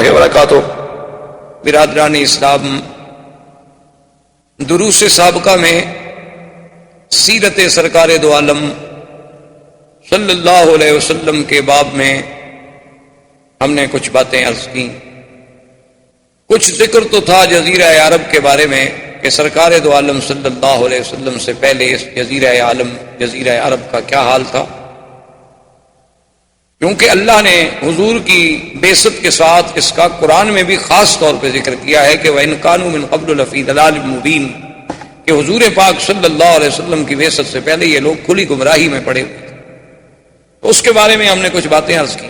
وبرکاتہ۔ برادران اسلام، دروس سابقہ میں سیرت سرکار دو عالم صلی اللہ علیہ وسلم کے باب میں ہم نے کچھ باتیں عرض کی۔ کچھ ذکر تو تھا جزیرہ عرب کے بارے میں کہ سرکار دو عالم صلی اللہ علیہ وسلم سے پہلے اس جزیرہ عرب کا کیا حال تھا، کیونکہ اللہ نے حضور کی بعثت کے ساتھ اس کا قرآن میں بھی خاص طور پہ ذکر کیا ہے کہ وَإِن كَانُوا مِن قَبْلُ لَفِي ضَلَالٍ مُبِينٍ، کہ حضور پاک صلی اللہ علیہ وسلم کی بعثت سے پہلے یہ لوگ کھلی گمراہی میں پڑے ہوئے تھے۔ تو اس کے بارے میں ہم نے کچھ باتیں عرض کی،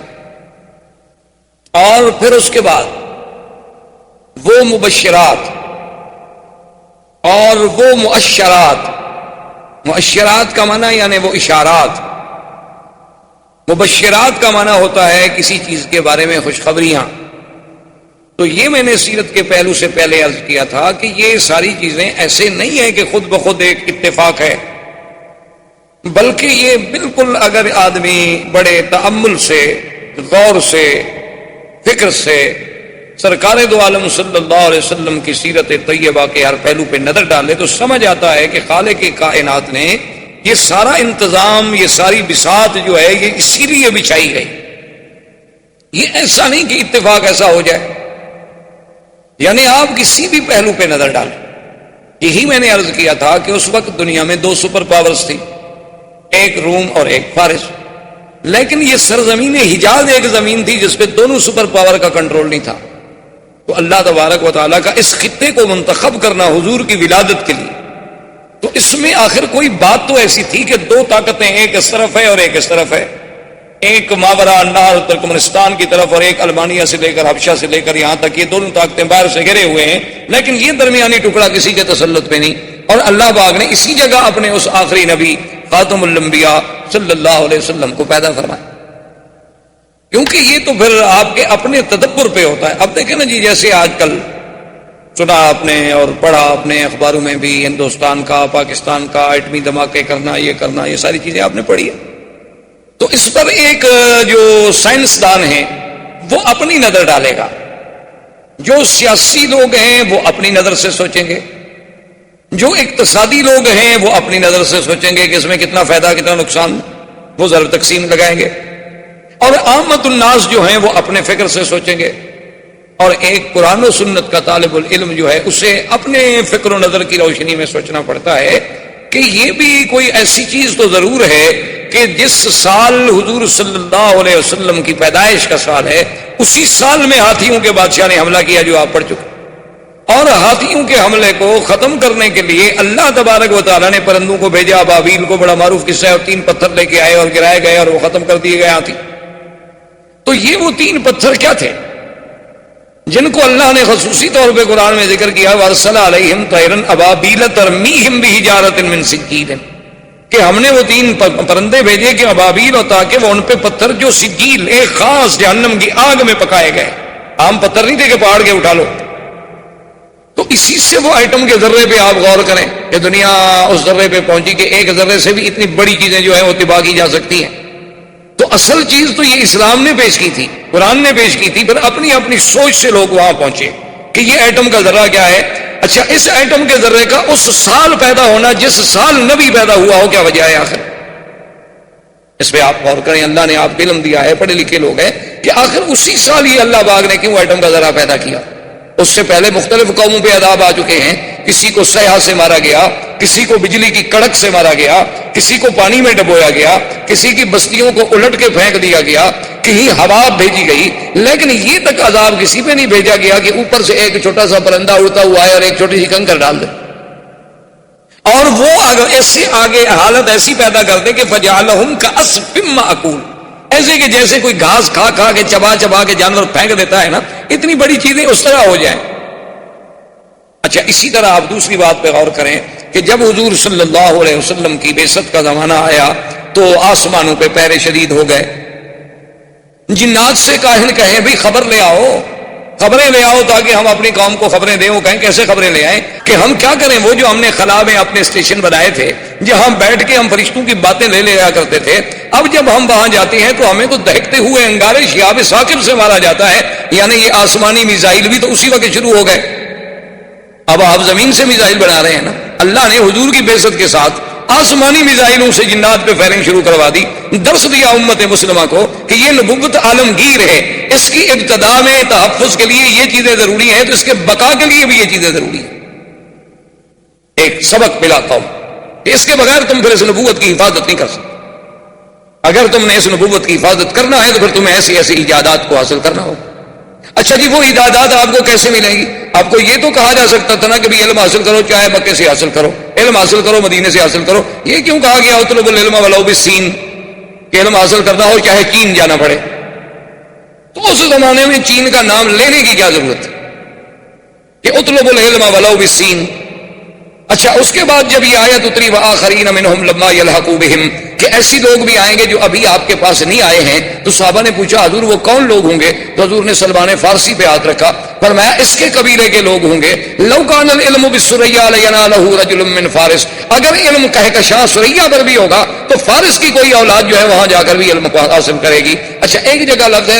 اور پھر اس کے بعد وہ مبشرات اور وہ مؤشرات کا معنی یعنی وہ اشارات، مبشرات کا معنی ہوتا ہے کسی چیز کے بارے میں خوشخبریاں۔ تو یہ میں نے سیرت کے پہلو سے پہلے عرض کیا تھا کہ یہ ساری چیزیں ایسے نہیں ہیں کہ خود بخود ایک اتفاق ہے، بلکہ یہ بالکل اگر آدمی بڑے تأمل سے، غور سے، فکر سے سرکار دو عالم صلی اللہ علیہ وسلم کی سیرت طیبہ کے ہر پہلو پہ نظر ڈالے تو سمجھ آتا ہے کہ خالق کائنات نے یہ سارا انتظام، یہ ساری بساط جو ہے یہ اسی لیے بچھائی گئی۔ یہ ایسا نہیں کہ اتفاق ایسا ہو جائے، یعنی آپ کسی بھی پہلو پہ نظر ڈالیں۔ یہی میں نے عرض کیا تھا کہ اس وقت دنیا میں 2 سپر پاورز تھی، ایک روم اور ایک فارس، لیکن یہ سرزمین حجاز ایک زمین تھی جس پہ دونوں سپر پاور کا کنٹرول نہیں تھا۔ تو اللہ تبارک و تعالیٰ کا اس خطے کو منتخب کرنا حضور کی ولادت کے لیے، تو اس میں آخر کوئی بات تو ایسی تھی کہ 2 طاقتیں ایک اس طرف ہے اور ایک اس طرف ہے، ایک ماورا النہر ترکمنستان کی طرف اور ایک المانیہ سے لے کر حبشہ سے لے کر یہاں تک، یہ دونوں طاقتیں باہر سے گھرے ہوئے ہیں، لیکن یہ درمیانی ٹکڑا کسی کے تسلط پہ نہیں، اور اللہ پاک نے اسی جگہ اپنے اس آخری نبی خاتم الانبیاء صلی اللہ علیہ وسلم کو پیدا فرمایا۔ کیونکہ یہ تو پھر آپ کے اپنے تدبر پہ ہوتا ہے۔ اب دیکھیں نا جی، جیسے آج کل سنا آپ نے اور پڑھا اپنے اخباروں میں بھی، ہندوستان کا، پاکستان کا ایٹمی دھماکے کرنا، یہ ساری چیزیں آپ نے پڑھی ہے۔ تو اس پر ایک جو سائنسدان ہیں وہ اپنی نظر ڈالے گا، جو سیاسی لوگ ہیں وہ اپنی نظر سے سوچیں گے، جو اقتصادی لوگ ہیں وہ اپنی نظر سے سوچیں گے کہ اس میں کتنا فائدہ کتنا نقصان، وہ ضرب تقسیم لگائیں گے، اور عامت الناس جو ہیں وہ اپنے فکر سے سوچیں گے، اور ایک قرآن و سنت کا طالب العلم جو ہے اسے اپنے فکر و نظر کی روشنی میں سوچنا پڑتا ہے کہ یہ بھی کوئی ایسی چیز تو ضرور ہے کہ جس سال حضور صلی اللہ علیہ وسلم کی پیدائش کا سال ہے، اسی سال میں ہاتھیوں کے بادشاہ نے حملہ کیا جو آپ پڑھ چکے، اور ہاتھیوں کے حملے کو ختم کرنے کے لیے اللہ تبارک و تعالیٰ نے پرندوں کو بھیجا، ابابیل کو، بڑا معروف قصہ ہے، اور 3 پتھر لے کے آئے اور گرائے گئے اور وہ ختم کر دیے گئے ہاتھی۔ تو یہ وہ 3 پتھر کیا تھے جن کو اللہ نے خصوصی طور پہ قرآن میں ذکر کیا، وَأَرْسَلَ عَلَيْهِمْ طَيْرًا أَبَابِيلَ تَرْمِيهِمْ بِحِجَارَةٍ مِّن سِجِّيلٍ، کہ ہم نے وہ 3 پرندے بھیجے کہ ابابیل، اور تاکہ وہ ان پہ پتھر جو سجیل ایک خاص جہنم کی آگ میں پکائے گئے، عام پتھر نہیں تھے کہ پہاڑ کے اٹھا لو۔ تو اسی سے وہ ایٹم کے ذرے پہ آپ غور کریں کہ دنیا اس ذرے پہ پہنچی کہ ایک ذرے سے بھی اتنی بڑی چیزیں جو ہیں وہ تباہ کی جا سکتی ہیں۔ تو اصل چیز تو یہ اسلام نے پیش کی تھی، قرآن نے پیش کی تھی، پھر اپنی اپنی سوچ سے لوگ وہاں پہنچے کہ یہ ایٹم کا ذرہ کیا ہے۔ اچھا، اس ایٹم کے ذرے کا اس سال پیدا ہونا جس سال نبی پیدا ہوا ہو، کیا وجہ ہے آخر؟ اس پہ آپ غور کریں، اللہ نے آپ کو علم دیا ہے، پڑھے لکھے لوگ ہیں، کہ آخر اسی سال ہی اللہ پاک نے کیوں ایٹم کا ذرہ پیدا کیا؟ اس سے پہلے مختلف قوموں پہ عذاب آ چکے ہیں، کسی کو سیاح سے مارا گیا، کسی کو بجلی کی کڑک سے مارا گیا، کسی کو پانی میں ڈبویا گیا، کسی کی بستیوں کو الٹ کے پھینک دیا گیا، کہیں ہوا بھیجی گئی، لیکن یہ تک عذاب کسی پہ نہیں بھیجا گیا کہ اوپر سے ایک چھوٹا سا پرندہ اڑتا ہوا آئے اور ایک چھوٹی سی کنکر ڈال دے، اور وہ ایسے آگے حالت ایسی پیدا کر دے کہ فَجَعَلَهُمْ كَعَصْفٍ مَّأْكُولٍ، ایسے کہ جیسے کوئی گھاس کھا کھا کے چبا چبا کے جانور پھینک دیتا ہے نا، اتنی بڑی چیزیں اس طرح ہو جائیں۔ اچھا، اسی طرح آپ دوسری بات پہ غور کریں کہ جب حضور صلی اللہ علیہ وسلم کی بعثت کا زمانہ آیا تو آسمانوں پہ پہرے شدید ہو گئے۔ جنات سے کاہن کہیں بھی خبر لے آؤ، خبریں لے آؤ تاکہ ہم اپنی قوم کو خبریں دیں۔ وہ کہیں کیسے خبریں لے آئیں کہ ہم کیا کریں؟ وہ جو ہم نے خلا میں اپنے اسٹیشن بنائے تھے جہاں بیٹھ کے ہم فرشتوں کی باتیں لے لیا کرتے تھے، اب جب ہم وہاں جاتے ہیں تو ہمیں تو دہکتے ہوئے انگارے شہاب ثاقب سے مارا جاتا ہے، یعنی یہ آسمانی میزائل بھی تو اسی وقت شروع ہو گئے۔ اب آپ زمین سے میزائل بنا رہے ہیں نا، اللہ نے حضور کی بعثت کے ساتھ آسمانی میزائلوں سے جنات پہ فائرنگ شروع کروا دی۔ درس دیا امت مسلمہ کو کہ یہ نبوت عالمگیر ہے، اس کی ابتدا میں تحفظ کے لیے یہ چیزیں ضروری ہیں تو اس کے بقا کے لیے بھی یہ چیزیں ضروری ہیں۔ ایک سبق ملا قوم کہ اس کے بغیر تم پھر اس نبوت کی حفاظت نہیں کر سکتے۔ اگر تم نے اس نبوت کی حفاظت کرنا ہے تو پھر تمہیں ایسی ایسی ایجادات کو حاصل کرنا ہوگا۔ اچھا جی، وہ ایجادات آپ کو کیسے ملیں گی؟ آپ کو یہ تو کہا جا سکتا تھا نا کہ علم حاصل کرو، چاہے مکے سے حاصل کرو، علم حاصل کرو مدینے سے حاصل کرو۔ یہ کیوں کہا گیا اطلب العلم ولو بالسین، کہ علم حاصل کرنا ہو چاہے چین جانا پڑے؟ تو اس زمانے میں چین کا نام لینے کی کیا ضرورت ہے کہ اطلب العلم ولو بالسین؟ اچھا، اس کے بعد جب یہ آیت اتری وآخرین منہم لما یلحقوا بہم، کہ ایسی لوگ بھی آئیں گے جو ابھی آپ کے پاس نہیں آئے ہیں، تو صحابہ نے پوچھا حضور وہ کون لوگ ہوں گے؟ تو حضور نے سلمان فارسی پہ ہاتھ رکھا، فرمایا اس کے قبیلے کے لوگ ہوں گے۔ لو کان العلم بالسریا لینالہ رجل من فارس، اگر علم کہکشاں سریا پر بھی ہوگا تو فارس کی کوئی اولاد جو ہے وہاں جا کر بھی علم کو حاصل کرے گی۔ اچھا، ایک جگہ لفظ ہے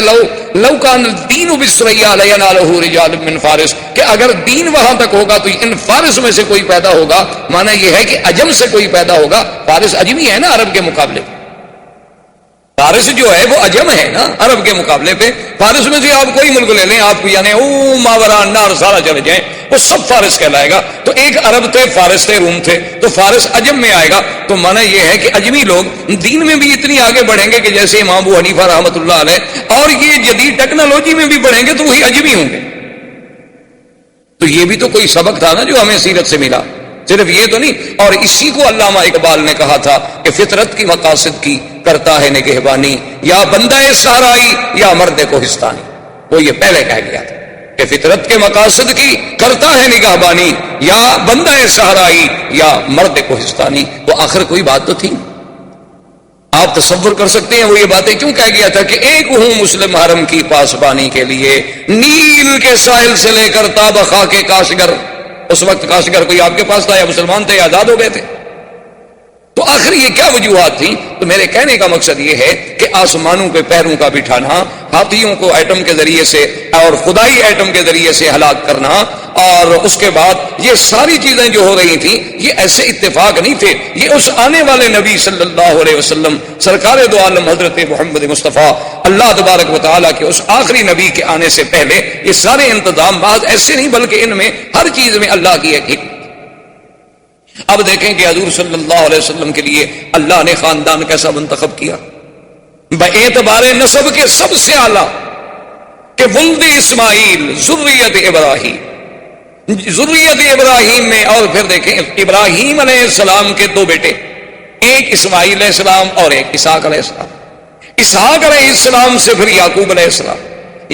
لو کان الدین بالسریا لینالہ رجال من فارس، کہ اگر دین وہاں تک ہوگا تو ان فارس میں سے کوئی پیدا ہوگا، معنی یہ ہے کہ عجم سے کوئی پیدا ہوگا۔ فارس عجمی ہے نا عرب کے مقابلے، فارس جو ہے وہ عجم ہے نا عرب کے مقابلے پہ۔ فارس میں سے آپ کوئی ملک لے لیں، آپ یعنی او ماورا النار سارا چلے جائیں، وہ سب فارس کہلائے گا۔ تو ایک عرب تھے، فارس تھے، روم تھے، تو فارس عجم میں آئے گا۔ تو معنی یہ ہے کہ عجمی لوگ دین میں بھی اتنی آگے بڑھیں گے کہ جیسے امام ابو حنیفہ رحمۃ اللہ علیہ، اور یہ جدید ٹیکنالوجی میں بھی بڑھیں گے تو وہی عجمی ہوں گے۔ تو یہ بھی تو کوئی سبق تھا نا جو ہمیں سیرت سے ملا، صرف یہ تو نہیں۔ اور اسی کو علامہ اقبال نے کہا تھا کہ فطرت کی مقاصد کی کرتا ہے نگہبانی، یا بندہ صحرائی یا مرد کوہستانی۔ وہ یہ پہلے کہہ گیا تھا کہ فطرت کے مقاصد کی کرتا ہے نگہبانی، یا بندہ صحرائی یا مرد کوہستانی۔ تو آخر کوئی بات تو تھی۔ آپ تصور کر سکتے ہیں وہ یہ باتیں کیوں کہہ گیا تھا کہ ایک ہوں مسلم حرم کی پاسبانی کے لیے، نیل کے ساحل سے لے کر تا بخا کے کاشگر۔ اس وقت کاشگر کوئی آپ کے پاس تھا یا مسلمان تھے یا آزاد ہو گئے تھے؟ تو آخر یہ کیا وجوہات تھیں؟ تو میرے کہنے کا مقصد یہ ہے کہ آسمانوں پہ پیروں کا بٹھانا، ہاتھیوں کو ایٹم کے ذریعے سے اور خدائی ایٹم کے ذریعے سے ہلاک کرنا، اور اس کے بعد یہ ساری چیزیں جو ہو رہی تھیں یہ ایسے اتفاق نہیں تھے، یہ اس آنے والے نبی صلی اللہ علیہ وسلم سرکار دو عالم حضرت محمد مصطفیٰ اللہ تبارک و تعالیٰ کے اس آخری نبی کے آنے سے پہلے یہ سارے انتظام بعض ایسے نہیں بلکہ ان میں ہر چیز میں اللہ کی ایک حکمت۔ اب دیکھیں کہ حضور صلی اللہ علیہ وسلم کے لیے اللہ نے خاندان کیسا منتخب کیا، باعتبار نسب کے سب سے اعلیٰ، کہ ولد اسماعیل ذریت ابراہیم، ذریت ابراہیم میں۔ اور پھر دیکھیں ابراہیم علیہ السلام کے دو بیٹے، ایک اسماعیل علیہ السلام اور ایک اسحاق علیہ السلام۔ اسحاق علیہ السلام سے پھر یعقوب علیہ السلام،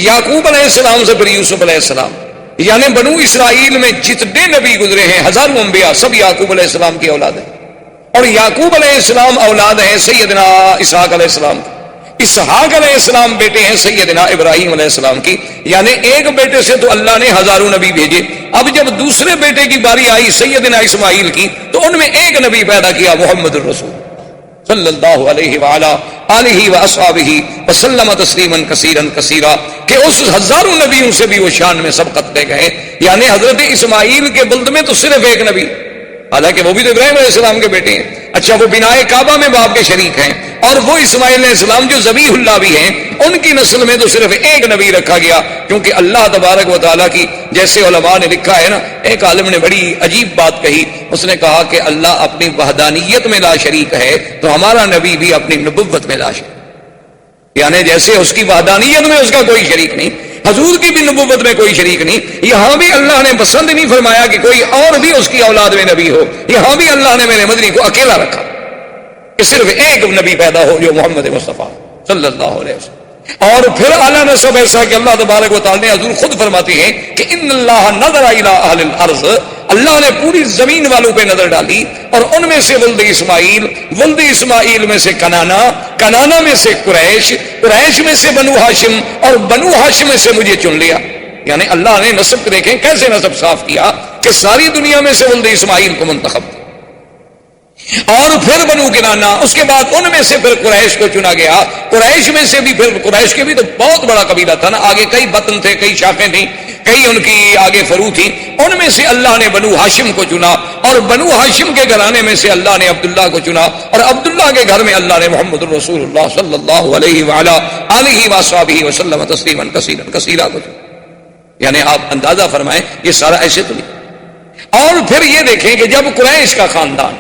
یعقوب علیہ السلام سے پھر یوسف علیہ السلام۔ یعنی بنو اسرائیل میں جتنے نبی گزرے ہیں، ہزاروں انبیاء، سب یعقوب علیہ السلام کی اولاد ہیں، اور یعقوب علیہ السلام اولاد ہیں سیدنا اسحاق علیہ السلام کی، اسحاق علیہ السلام بیٹے ہیں سیدنا ابراہیم علیہ السلام کی۔ یعنی ایک بیٹے سے تو اللہ نے ہزاروں نبی بھیجے، اب جب دوسرے بیٹے کی باری آئی سیدنا اسماعیل کی تو ان میں ایک نبی پیدا کیا، محمد الرسول صلی اللہ علیہ وآلہ آلہ واصحابہ وسلم تسلیما کثیرا کثیرا، کہ اس ہزاروں نبیوں سے بھی وہ شان میں سبقت لے گئے۔ یعنی حضرت اسماعیل کے بلد میں تو صرف ایک نبی، حالانکہ وہ بھی تو ابراہیم علیہ السلام کے بیٹے ہیں۔ اچھا، وہ بنائے کعبہ میں باپ کے شریک ہیں، اور وہ اسماعیل علیہ السلام جو ذبیح اللہ بھی ہیں، ان کی نسل میں تو صرف ایک نبی رکھا گیا، کیونکہ اللہ تبارک و تعالیٰ کی، جیسے علماء نے لکھا ہے نا، ایک عالم نے بڑی عجیب بات کہی، اس نے کہا کہ اللہ اپنی وحدانیت میں لا شریک ہے تو ہمارا نبی بھی اپنی نبوت میں لا شریک، یعنی جیسے اس کی وحدانیت میں اس کا کوئی شریک نہیں، حضور کی بھی نبوت میں کوئی شریک نہیں، یہاں بھی اللہ نے پسند نہیں فرمایا کہ کوئی اور بھی اس کی اولاد میں نبی ہو، یہاں بھی اللہ نے میرے مدنی کو اکیلا رکھا کہ صرف ایک نبی پیدا ہو جو محمد مصطفیٰ صلی اللہ علیہ وسلم. اور پھر اعلیٰ نسب ایسا کہ اللہ تبارک و تعالیٰ نے حضور خود فرماتے ہیں کہ ان اللہ نظر الی اہل الارض، اللہ نے پوری زمین والوں پہ نظر ڈالی اور ان میں سے ولد اسماعیل میں سے کنانا میں سے قریش میں سے بنو ہاشم اور بنو ہاشم میں سے مجھے چن لیا. یعنی اللہ نے نسب دیکھیں کیسے نسب صاف کیا کہ ساری دنیا میں سے ولد اسماعیل کو منتخب کیا، اور پھر بنو کنانا، اس کے بعد ان میں سے پھر قریش کو چنا گیا. قریش میں سے بھی پھر قریش کے بھی تو بہت بڑا قبیلہ تھا نا، آگے کئی بطن تھے، کئی شاخیں تھیں، کئی ان کی آگے فرو تھی. ان میں سے اللہ نے بنو ہاشم کو چنا اور بنو ہاشم کے گھرانے میں سے اللہ نے عبداللہ کو چنا اور عبداللہ کے گھر میں اللہ نے محمد الرسول اللہ صلی اللہ علیہ وعلا آلہ وصحبہ وسلم تسلیما کثیرا کو چنا. یعنی آپ اندازہ فرمائیں یہ سارا ایسے تو نہیں. اور پھر یہ دیکھیں کہ جب قریش کا خاندان،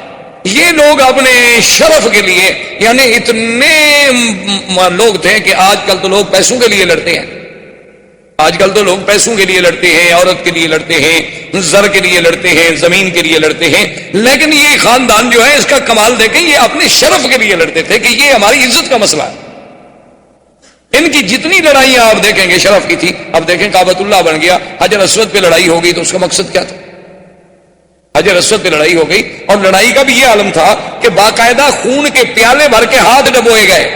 یہ لوگ اپنے شرف کے لیے، یعنی اتنے لوگ تھے کہ آج کل تو لوگ پیسوں کے لیے لڑتے ہیں، آج کل تو لوگ پیسوں کے لیے لڑتے ہیں، عورت کے لیے لڑتے ہیں، زر کے لیے لڑتے ہیں، زمین کے لیے لڑتے ہیں. لیکن یہ خاندان جو ہے اس کا کمال دیکھیں، یہ اپنے شرف کے لیے لڑتے تھے کہ یہ ہماری عزت کا مسئلہ ہے. ان کی جتنی لڑائیاں آپ دیکھیں گے شرف کی تھی. اب دیکھیں کعبۃ اللہ بن گیا، حجر اسود پہ لڑائی ہو گئی تو اس کا مقصد کیا تھا؟ حجر اسود پہ لڑائی ہو گئی اور لڑائی کا بھی یہ عالم تھا کہ باقاعدہ خون کے پیالے بھر کے ہاتھ ڈبوئے گئے،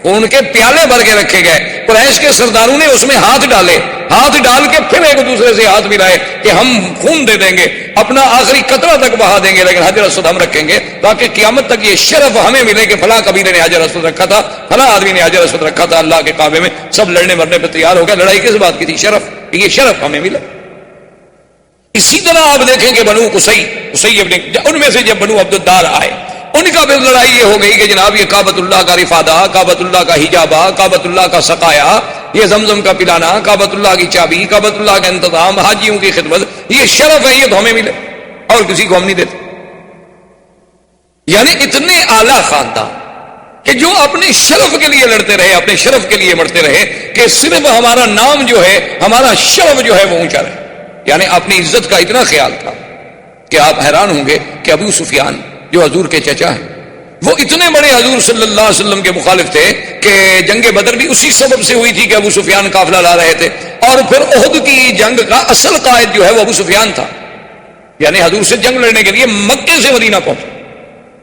خون کے پیالے بھر کے رکھے گئے. قریش کے سرداروں نے اس میں ہاتھ ڈالے، ہاتھ ڈال کے پھر ایک دوسرے سے ہاتھ ملائے کہ ہم خون دے دیں گے، اپنا آخری قطرہ تک بہا دیں گے، لیکن حجر اسود ہم رکھیں گے تاکہ قیامت تک یہ شرف ہمیں ملے کہ فلاں قبیلے نے حجر اسود رکھا تھا، فلاں آدمی نے حجر اسود رکھا تھا اللہ کے کعبے میں. سب لڑنے مرنے پہ تیار ہو گئے. لڑائی کس بات کی تھی؟ شرف. یہ شرف ہمیں ملا. اسی طرح آپ دیکھیں کہ بنو قصی ابن، ان میں سے جب بنو عبدالدار آئے، ان کا پھر لڑائی یہ ہو گئی کہ جناب یہ کعبۃ اللہ کا رفادہ، کعبۃ اللہ کا حجابہ، کعبۃ اللہ کا سقایا، یہ زمزم کا پلانا، کعبۃ اللہ کی چابی، کعبۃ اللہ کا انتظام، حاجیوں کی خدمت، یہ شرف ہے، یہ تو ہمیں ملے اور کسی کو ہم نہیں دیتے. یعنی اتنے اعلیٰ خاندان کہ جو اپنے شرف کے لیے لڑتے رہے، اپنے شرف کے لیے مرتے رہے کہ صرف ہمارا نام جو ہے، ہمارا شرف جو ہے وہ اونچا رہے. یعنی اپنی عزت کا اتنا خیال تھا کہ آپ حیران ہوں گے کہ ابو سفیان جو حضور کے چچا ہیں، وہ اتنے بڑے حضور صلی اللہ علیہ وسلم کے مخالف تھے کہ جنگ بدر بھی اسی سبب سے ہوئی تھی کہ ابو سفیان قافلہ لا رہے تھے، اور پھر احد کی جنگ کا اصل قائد جو ہے وہ ابو سفیان تھا. یعنی حضور سے جنگ لڑنے کے لیے مکے سے مدینہ پہنچا،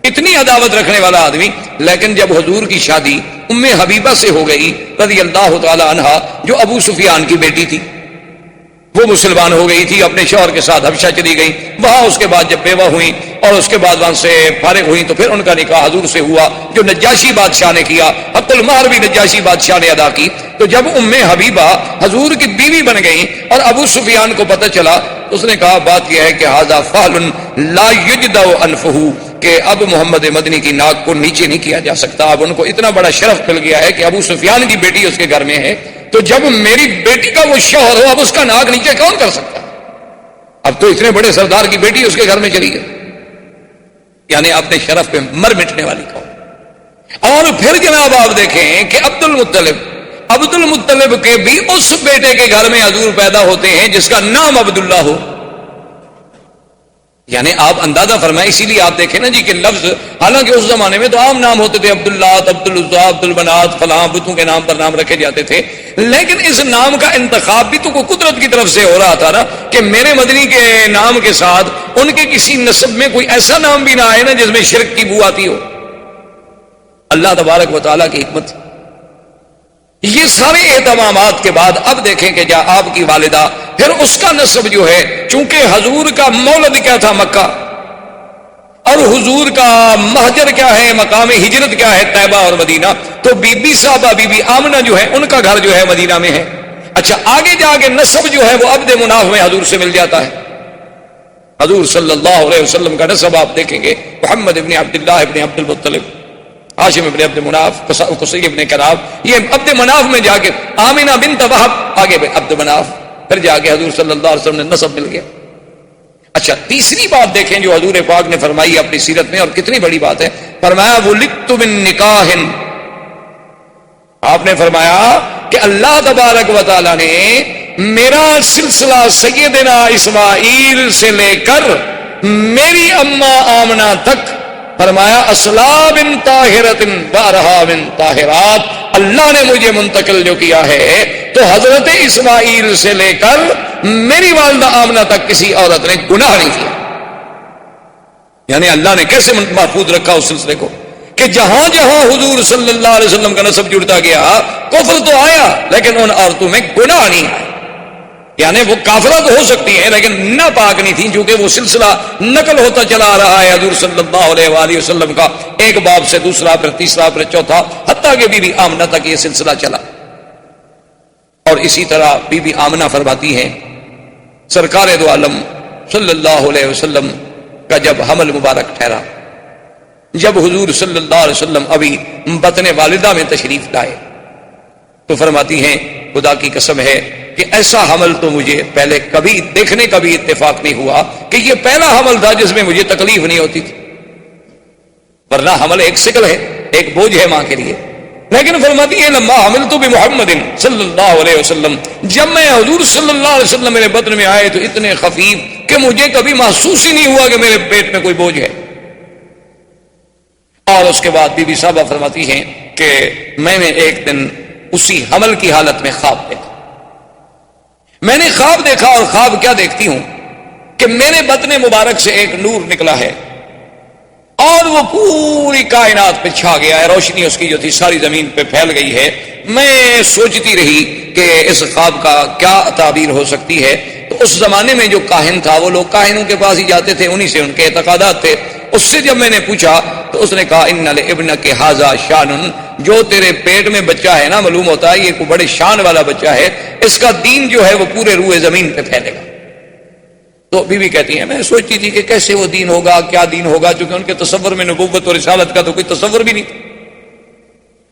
اتنی عداوت رکھنے والا آدمی. لیکن جب حضور کی شادی ام حبیبہ سے ہو گئی رضی اللہ تعالی عنہا، جو ابو سفیان کی بیٹی تھی، وہ مسلمان ہو گئی تھی، اپنے شوہر کے ساتھ حبشہ چلی گئی. وہاں اس کے بعد جب بیوہ ہوئی اور اس کے بعد وہاں سے فارغ ہوئی تو پھر ان کا نکاح حضور سے ہوا جو نجاشی بادشاہ نے کیا. حق المہر بھی نجاشی بادشاہ نے ادا کی. تو جب ام حبیبہ حضور کی بیوی بن گئی اور ابو سفیان کو پتہ چلا، اس نے کہا بات یہ ہے کہ ھذا فعل لا یجدع انفہ، کہ اب محمد مدنی کی ناک کو نیچے نہیں کیا جا سکتا. اب ان کو اتنا بڑا شرف مل گیا ہے کہ ابو سفیان کی بیٹی اس کے گھر میں ہے، تو جب میری بیٹی کا وہ شوہر ہو اب اس کا ناک نیچے کون کر سکتا؟ اب تو اتنے بڑے سردار کی بیٹی اس کے گھر میں چلی گئی. یعنی اپنے شرف پہ مر مٹنے والی قوم. اور پھر جناب آپ دیکھیں کہ عبد المطلب کے بھی اس بیٹے کے گھر میں حضور پیدا ہوتے ہیں جس کا نام عبداللہ ہو. یعنی آپ اندازہ فرمائیں. اسی لیے آپ دیکھیں نا جی کہ لفظ، حالانکہ اس زمانے میں تو عام نام ہوتے تھے، عبداللہ، عبدالعزیٰ، عبدالبنات، فلاں بتوں کے نام پر نام رکھے جاتے تھے، لیکن اس نام کا انتخاب بھی تو کوئی قدرت کی طرف سے ہو رہا تھا نا کہ میرے مدنی کے نام کے ساتھ ان کے کسی نسب میں کوئی ایسا نام بھی نہ آئے نا جس میں شرک کی بو آتی ہو. اللہ تبارک و تعالیٰ کی حکمت. یہ سارے اہتمامات کے بعد اب دیکھیں کہ جا آپ کی والدہ، پھر اس کا نسب جو ہے، چونکہ حضور کا مولد کیا تھا؟ مکہ، اور حضور کا مہجر کیا ہے، مقام ہجرت کیا ہے؟ طیبہ اور مدینہ. تو بی بی صاحبہ، بی بی آمنہ جو ہے ان کا گھر جو ہے مدینہ میں ہے. اچھا، آگے جا کے نسب جو ہے وہ عبد مناف میں حضور سے مل جاتا ہے. حضور صلی اللہ علیہ وسلم کا نسب آپ دیکھیں گے، محمد ابن عبداللہ ابن عبد المطلب، ہاشم ابن عبد مناف، قصی ابن کلاب، یہ عبد مناف میں جا کے آمنہ بنت وہب، آگے عبد مناف، پھر جا کے حضور صلی اللہ علیہ وسلم نے نسب مل گیا. اچھا، تیسری بات دیکھیں جو حضور پاک نے فرمائی اپنی سیرت میں، اور کتنی بڑی بات ہے. فرمایا ولدت من نکاح، آپ نے فرمایا کہ اللہ تبارک و تعالی نے میرا سلسلہ سیدنا اسماعیل سے لے کر میری اماں آمنہ تک، فرمایا اسلاب طاہرت بارہا من طاہرات، اللہ نے مجھے منتقل جو کیا ہے تو حضرت اسماعیل سے لے کر میری والدہ آمنہ تک کسی عورت نے گناہ نہیں کیا. یعنی اللہ نے کیسے محفوظ رکھا اس سلسلے کو کہ جہاں جہاں حضور صلی اللہ علیہ وسلم کا نسب جڑتا گیا کفر تو آیا لیکن ان عورتوں میں گناہ نہیں آیا. یعنی وہ کافرہ تو ہو سکتی ہیں لیکن ناپاک نہیں تھیں، چونکہ وہ سلسلہ نقل ہوتا چلا آ رہا ہے حضور صلی اللہ علیہ وآلہ وسلم کا، ایک باپ سے دوسرا، پھر تیسرا، پھر چوتھا، حتیٰ کہ بی بی آمنہ تک یہ سلسلہ چلا. اور اسی طرح بی بی آمنہ فرماتی ہیں سرکار دو عالم صلی اللہ علیہ وسلم کا جب حمل مبارک ٹھہرا، جب حضور صلی اللہ علیہ وسلم ابھی بطن والدہ میں تشریف لائے تو فرماتی ہیں خدا کی قسم ہے کہ ایسا حمل تو مجھے پہلے کبھی دیکھنے کا بھی اتفاق نہیں ہوا کہ یہ پہلا حمل تھا جس میں مجھے تکلیف نہیں ہوتی تھی، ورنہ حمل ایک شکل ہے، ایک بوجھ ہے ماں کے لیے. لیکن فرماتی ہے لما حملت بمحمد صلی اللہ علیہ وسلم، جب میں حضور صلی اللہ علیہ وسلم میرے بطن میں آئے تو اتنے خفیف کہ مجھے کبھی محسوس ہی نہیں ہوا کہ میرے پیٹ میں کوئی بوجھ ہے. اور اس کے بعد بی بی صاحبہ فرماتی ہیں کہ میں نے ایک دن اسی حمل کی حالت میں خواب دیکھا. میں نے خواب دیکھا اور خواب کیا دیکھتی ہوں کہ میرے بطن مبارک سے ایک نور نکلا ہے اور وہ پوری کائنات پہ چھا گیا ہے، روشنی اس کی جو تھی ساری زمین پہ پھیل گئی ہے. میں سوچتی رہی کہ اس خواب کا کیا تعبیر ہو سکتی ہے. تو اس زمانے میں جو کاہن تھا وہ لوگ کاہنوں کے پاس ہی جاتے تھے، انہی سے ان کے اعتقادات تھے. اس سے جب میں نے پوچھا تو اس نے کہا ان لابنک ھذا شان، جو تیرے پیٹ میں بچہ ہے نا، معلوم ہوتا ہے یہ کوئی بڑے شان والا بچہ ہے، اس کا دین جو ہے وہ پورے روئے زمین پہ پھیلے گا. تو بی بی کہتی ہیں میں سوچتی تھی کہ کیسے وہ دین ہوگا، کیا دین ہوگا، چونکہ ان کے تصور میں نبوت اور رسالت کا تو کوئی تصور بھی نہیں.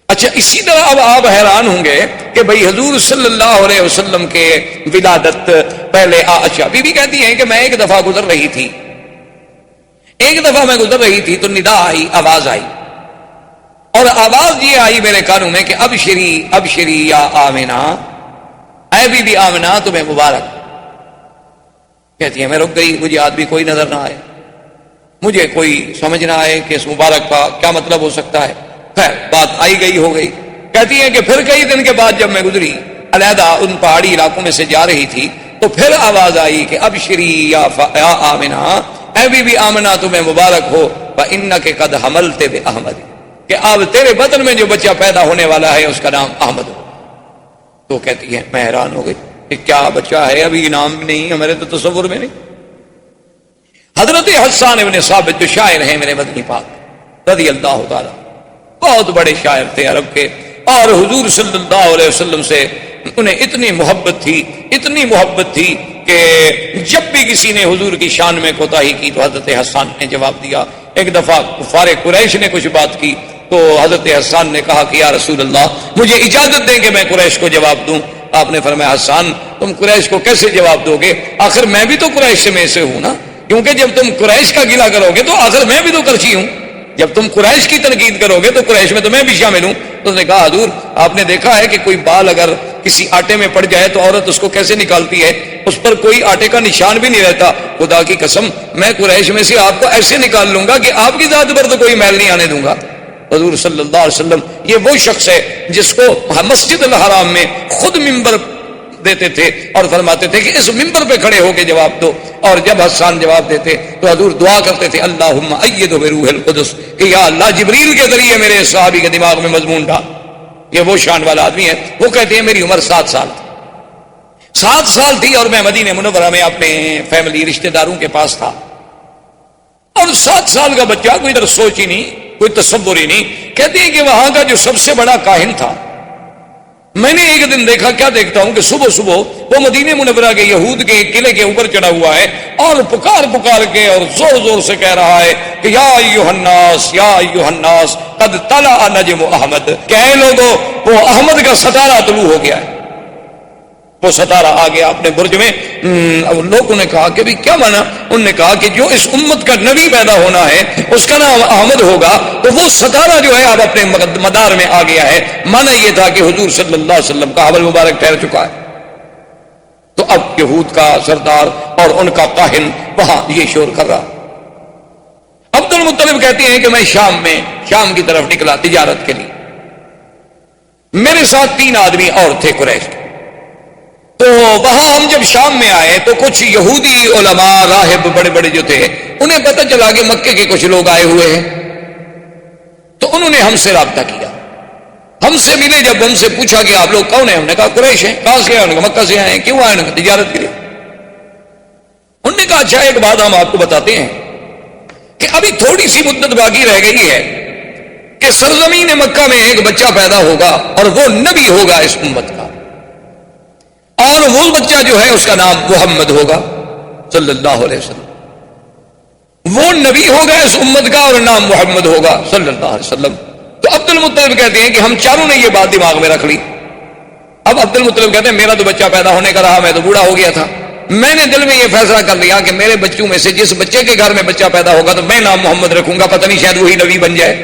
اچھا اسی طرح اب آپ حیران ہوں گے کہ بھئی حضور صلی اللہ علیہ وسلم کے ولادت پہلے اچھا بی بی کہتی ہیں کہ میں ایک دفعہ گزر رہی تھی، گزر رہی تھی تو ندا آئی، آواز آئی، اور آواز یہ آئی میرے کانوں میں کہ ابشری ابشری یا آمنہ، اے بی بی آمنہ تمہیں مبارک. کہتی ہے میں رک گئی، مجھے آدمی کوئی نظر نہ آئے، مجھے کوئی سمجھ نہ آئے کہ اس مبارک کا کیا مطلب ہو سکتا ہے. خیر بات آئی گئی ہو گئی. کہتی ہے کہ پھر کئی دن کے بعد جب میں گزری علیحدہ ان پہاڑی علاقوں میں سے جا رہی تھی تو پھر آواز آئی کہ ابشری یا آمنہ، اے بی بی آمنہ تمہیں مبارک ہو، فإنک قد حملت بأحمد، کہ اب تیرے بطن میں جو بچہ پیدا ہونے والا ہے اس کا نام احمد ہو. تو کہتی ہے میں حیران ہو گئی کہ کیا بچہ ہے، ابھی نام بھی نہیں، ہمارے تو تصور میں نہیں. حضرت حسان ابن ثابت جو شاعر ہیں میرے مدنی پاک رضی اللہ تعالی، بہت بڑے شاعر تھے عرب کے، اور حضور صلی اللہ علیہ وسلم سے انہیں اتنی محبت تھی کہ جب بھی کسی نے حضور کی شان میں کوتاہی کی تو حضرت حسان نے جواب دیا. ایک دفعہ کفار قریش نے کچھ بات کی تو حضرت حسان نے کہا کہ یا رسول اللہ مجھے اجازت دیں کہ میں قریش کو جواب دوں. آپ نے فرمایا حسان تم قریش کو کیسے جواب دو گے، آخر میں بھی تو قریش میں سے ہوں نا، کیونکہ جب تم قریش کا گلہ کرو گے تو آخر میں بھی تو کرچی ہوں، جب تم قریش کی تنقید کرو گے تو قریش میں تو میں بھی شامل ہوں. تو اس نے کہا حضور آپ نے دیکھا ہے کہ کوئی بال اگر کسی آٹے میں پڑ جائے تو عورت اس کو کیسے نکالتی ہے، اس پر کوئی آٹے کا نشان بھی نہیں رہتا. خدا کی قسم میں قریش میں سے آپ کو ایسے نکال لوں گا کہ آپ کی ذات پر تو کوئی میل نہیں آنے دوں گا. حضور صلی اللہ علیہ وسلم یہ وہ شخص ہے جس کو مسجد الحرام میں خود ممبر دیتے تھے اور فرماتے تھے کہ اس ممبر پہ کھڑے ہو کے جواب دو. اور جب حسان جواب دیتے تو حضور دعا کرتے تھے اللہم ایدہ بروح القدس، کہ یا اللہ جبریل کے ذریعے میرے صحابی کے دماغ میں مضمون ڈال. یہ وہ شان والا آدمی ہے. وہ کہتے ہیں میری عمر 7 سال تھی، 7 سال تھی اور میں مدینہ منورہ میں اپنے فیملی رشتہ داروں کے پاس تھا، اور 7 سال کا بچہ کوئی ادھر سوچ ہی نہیں، کوئی تصور ہی نہیں. کہتے ہیں کہ وہاں کا جو سب سے بڑا کاہن تھا، میں نے ایک دن دیکھا، کیا دیکھتا ہوں کہ صبح صبح وہ مدینہ منورہ کے یہود کے قلعے کے اوپر چڑھا ہوا ہے اور پکار کے اور زور زور سے کہہ رہا ہے کہ یا ایھا الناس یا ایھا الناس قد طلع نجم احمد، کہ اے لوگوں وہ احمد کا ستارہ طلوع ہو گیا ہے. وہ ستارہ آ گیا اپنے برج میں. لوگوں نے کہا کہ بھی کیا مانا؟ انہوں نے کہا کہ جو اس امت کا نبی پیدا ہونا ہے اس کا نام احمد ہوگا، تو وہ ستارہ جو ہے اب اپنے مدار میں آ گیا ہے. مانا یہ تھا کہ حضور صلی اللہ علیہ وسلم کا حمل مبارک ٹھہر چکا ہے. تو اب یہود کا سردار اور ان کا کاہن وہاں یہ شور کر رہا. عبد المطلب کہتے ہیں کہ میں شام کی طرف نکلا تجارت کے لیے. میرے ساتھ 3 آدمی اور تھے قریش کے. تو وہاں ہم جب شام میں آئے تو کچھ یہودی علماء راہب بڑے بڑے جو تھے انہیں پتہ چلا کہ مکے کے کچھ لوگ آئے ہوئے ہیں. تو انہوں نے ہم سے رابطہ کیا, ہم سے ملے. جب ہم سے پوچھا کہ آپ لوگ کون ہیں, ہم نے کہا قریش ہیں. کہاں سے آئے؟ انہوں نے کہا مکہ سے آئے ہیں. کیوں آئے؟ انہوں نے کہا تجارت کے لیے. انہوں نے کہا اچھا ایک بات ہم آپ کو بتاتے ہیں کہ ابھی تھوڑی سی مدت باقی رہ گئی ہے کہ سرزمین مکہ میں ایک بچہ پیدا ہوگا اور وہ نبی ہوگا اس امت کا, اور وہ بچہ جو ہے اس کا نام محمد ہوگا صلی اللہ علیہ وسلم. وہ نبی ہوگا اس امت کا اور نام محمد ہوگا صلی اللہ علیہ وسلم. تو عبد المطلب کہتے ہیں کہ ہم چاروں نے یہ بات دماغ میں رکھ لی. اب عبد المطلب کہتے ہیں میرا تو بچہ پیدا ہونے کا رہا, میں تو بوڑھا ہو گیا تھا. میں نے دل میں یہ فیصلہ کر لیا کہ میرے بچوں میں سے جس بچے کے گھر میں بچہ پیدا ہوگا تو میں نام محمد رکھوں گا, پتہ نہیں شاید وہی نبی بن جائے.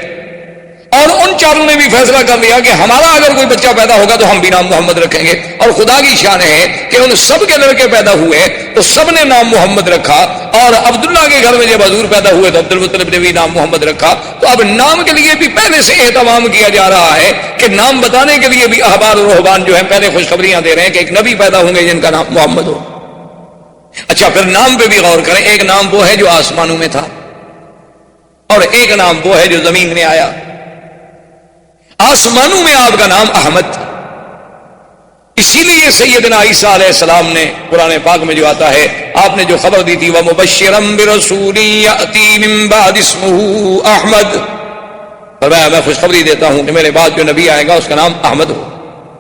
اور ان چاروں نے بھی فیصلہ کر لیا کہ ہمارا اگر کوئی بچہ پیدا ہوگا تو ہم بھی نام محمد رکھیں گے. اور خدا کی شان ہے کہ ان سب کے لڑکے پیدا ہوئے تو سب نے نام محمد رکھا, اور عبداللہ کے گھر میں جب حضور پیدا ہوئے تو عبد المطلب نے بھی نام محمد رکھا. تو اب نام کے لیے بھی پہلے سے اہتمام کیا جا رہا ہے کہ نام بتانے کے لیے بھی احبار و رہبان جو ہیں پہلے خوشخبریاں دے رہے ہیں کہ ایک نبی پیدا ہوں گے جن کا نام محمد ہو. اچھا پھر نام پہ بھی غور کریں. ایک نام وہ ہے جو آسمانوں میں تھا اور ایک نام وہ ہے جو زمین میں آیا. آسمانوں میں آپ کا نام احمد تھا, اسی لیے سیدنا عیسیٰ علیہ السلام نے قرآن پاک میں جو آتا ہے آپ نے جو خبر دی تھی وَمُبَشِّرًا بِرَسُولٍ يَأْتِي مِن بَعْدِ اسْمُهُ احمد, فرمایا میں خوشخبری دیتا ہوں کہ میرے بعد جو نبی آئے گا اس کا نام احمد ہو.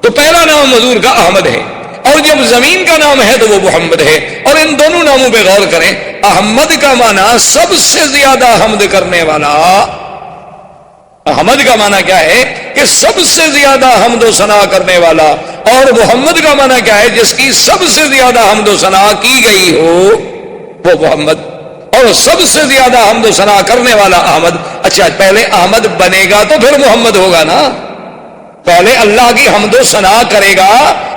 تو پہلا نام حضور کا احمد ہے, اور جب زمین کا نام ہے تو وہ محمد ہے. اور ان دونوں ناموں پہ غور کریں. احمد کا معنی سب سے زیادہ حمد کرنے والا. احمد کا معنی کیا ہے کہ سب سے زیادہ حمد و ثنا کرنے والا, اور محمد کا معنی کیا ہے جس کی سب سے زیادہ حمد و ثنا کی گئی ہو وہ محمد, اور سب سے زیادہ حمد و ثنا کرنے والا احمد. اچھا پہلے احمد بنے گا تو پھر محمد ہوگا نا, پہلے اللہ کی حمد و ثنا کرے گا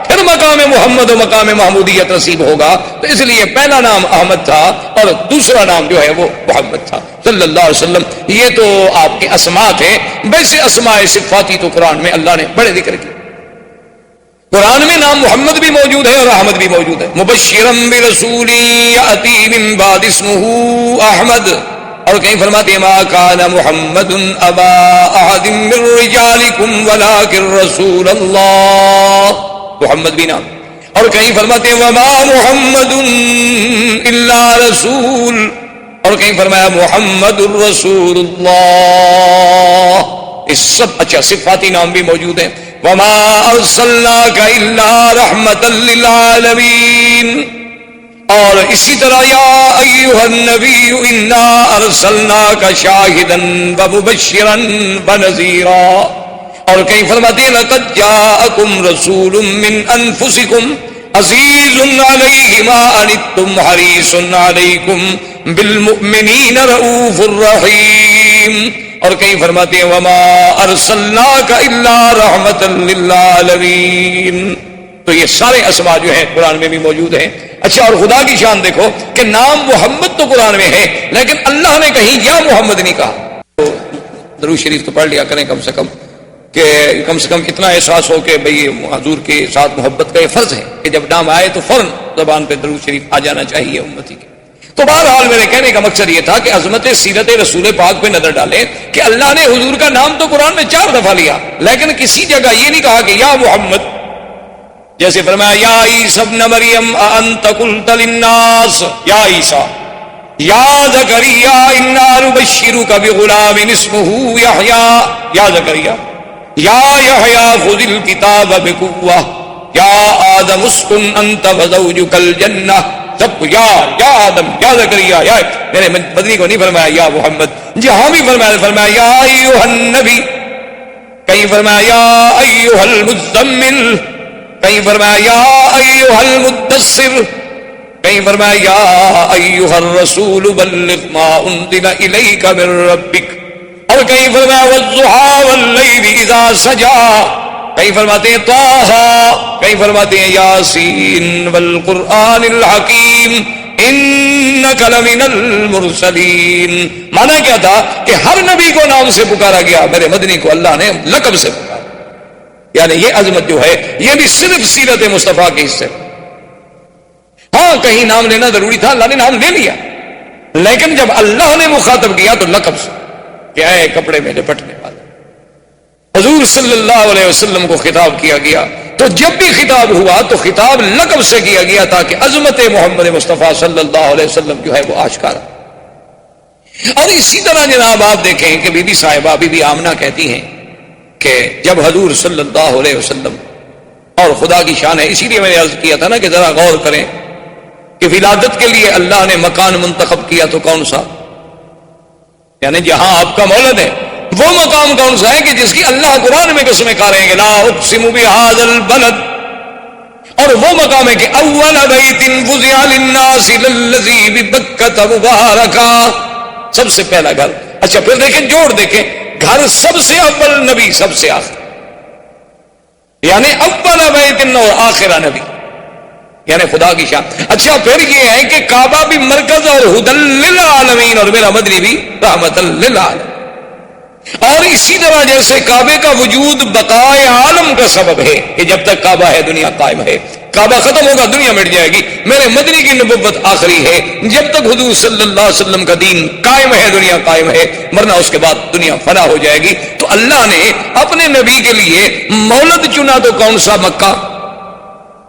پھر مقام محمد و مقام محمودیت نصیب ہوگا. تو اس لیے پہلا نام احمد تھا اور دوسرا نام جو ہے وہ محمد تھا صلی اللہ علیہ وسلم. یہ تو آپ کے اسماء تھے. ویسے اسماء صفاتی تو قرآن میں اللہ نے بڑے ذکر کیے. قرآن میں نام محمد بھی موجود ہے اور احمد بھی موجود ہے. مبشرم برسول یأتی من بعد اسمہ احمد, اور کہیں فرماتے ہیں ما کان محمد ابا احد من رجالکم ولکن رسول اللہ, محمد بھی نام. اور کہیں فرماتے ہیں وما محمد الا رسول, اور کہیں فرمایا محمد الرسول اللہ. اس سب اچھا صفاتی نام بھی موجود ہیں. وما ارسلناک الا رحمتا للعالمین, اور اسی طرح یا ایھا النبی انا ارسلناک شاہدا ومبشرا ونذیرا, اور کہیں فرماتے ہیں لقد جاءکم رسول من انفسکم عزیز علیہ ما عنتم حریص علیکم بالمؤمنین رؤوف الرحیم, اور کہیں فرماتے ہیں وما ارسلناک الا رحمتا للعالمین. تو یہ سارے اسماء جو ہیں قرآن میں بھی موجود ہیں. اچھا اور خدا کی شان دیکھو کہ نام محمد تو قرآن میں ہے لیکن اللہ نے کہیں یا محمد نہیں کہا. درود شریف تو پڑھ لیا کریں کم سے کم اتنا احساس ہو کہ بھئی حضور کے ساتھ محبت کا یہ فرض ہے کہ جب نام آئے تو فوراً زبان پہ درود شریف آ جانا چاہیے امتی کے. تو بہرحال میرے کہنے کا مقصد یہ تھا کہ عظمت سیرت رسول پاک پہ نظر ڈالیں کہ اللہ نے حضور کا نام تو قرآن میں 4 دفعہ لیا لیکن کسی جگہ یہ نہیں کہا کہ یا محمد. جیسے فرمایا یا عیسی ابن مریم اانت قلت للناس, یا عیسی, یا زکریا انا نبشرک بغلام اسمہ یحییٰ, یا زکریا, یا یحییٰ خذ الکتاب بقوہ, یا آدم اسکن انت وزوجک الجنہ. سب کو یا آدم, یا زکریا, یا میرے مدنی کو نہیں فرمایا یا محمد. جہاں بھی فرمایا یا ایھا النبی, کہیں فرمایا یا ایھا المزمل, کہیں فرمایا یا ایھا المدثر, کہیں فرمایا یا ایھا الرسول بلغ ما انزل الیک من ربک, اور کہیں فرمایا والضحیٰ واللیل اذا سجا, کہیں فرماتے ہیں طٰہٰ, کہیں فرماتے ہیں یاسین والقرآن الحکیم انک لمن المرسلین. مانا کیا تھا کہ ہر نبی کو نام سے پکارا گیا, میرے مدنی کو اللہ نے لقب سے پکارا. یعنی یہ عظمت جو ہے یہ بھی صرف سیرت مصطفیٰ کے حصے. ہاں کہیں نام لینا ضروری تھا، اللہ نے نام لے لیا، لیکن جب اللہ نے مخاطب کیا تو لقب سے کیا ہے، کپڑے میں لپٹنے والے حضور صلی اللہ علیہ وسلم کو خطاب کیا گیا. تو جب بھی خطاب ہوا تو خطاب لقب سے کیا گیا تاکہ عظمت محمد مصطفیٰ صلی اللہ علیہ وسلم جو ہے وہ آشکارا. اور اسی طرح جناب آپ دیکھیں کہ بی بی صاحبہ بی بی آمنہ کہتی ہیں کہ جب حضور صلی اللہ علیہ وسلم، اور خدا کی شان ہے، اسی لیے میں نے عرض کیا تھا نا کہ ذرا غور کریں کہ ولادت کے لیے اللہ نے مکان منتخب کیا تو کون سا، یعنی جہاں آپ کا مولد ہے وہ مقام کون سا ہے کہ جس کی اللہ قرآن میں قسمیں کھا رہے ہیں کہ لا اقسم بہذا البلد، اور وہ مقام ہے کہ اول بیت وضع للناس للذی ببکۃ مبارکا، سب سے پہلا گھر. اچھا پھر دیکھیں جوڑ دیکھیں، گھر سب سے اول، نبی سب سے آخر، یعنی اول بیت اور آخرہ نبی، یعنی خدا کی شان. اچھا پھر یہ ہے کہ کعبہ بھی مرکز اور ہدی للعالمین، اور میرا مدنی بھی رحمت للعالمین. اور اسی طرح جیسے کعبے کا وجود بقائے عالم کا سبب ہے کہ جب تک کعبہ ہے دنیا قائم ہے، کعبہ ختم ہوگا دنیا مٹ جائے گی. میرے مدنی کی نبوت آخری ہے، جب تک حضور صلی اللہ علیہ وسلم کا دین قائم ہے دنیا قائم ہے، ورنہ اس کے بعد دنیا فنا ہو جائے گی. تو اللہ نے اپنے نبی کے لیے مولد چنا تو کون سا، مکہ،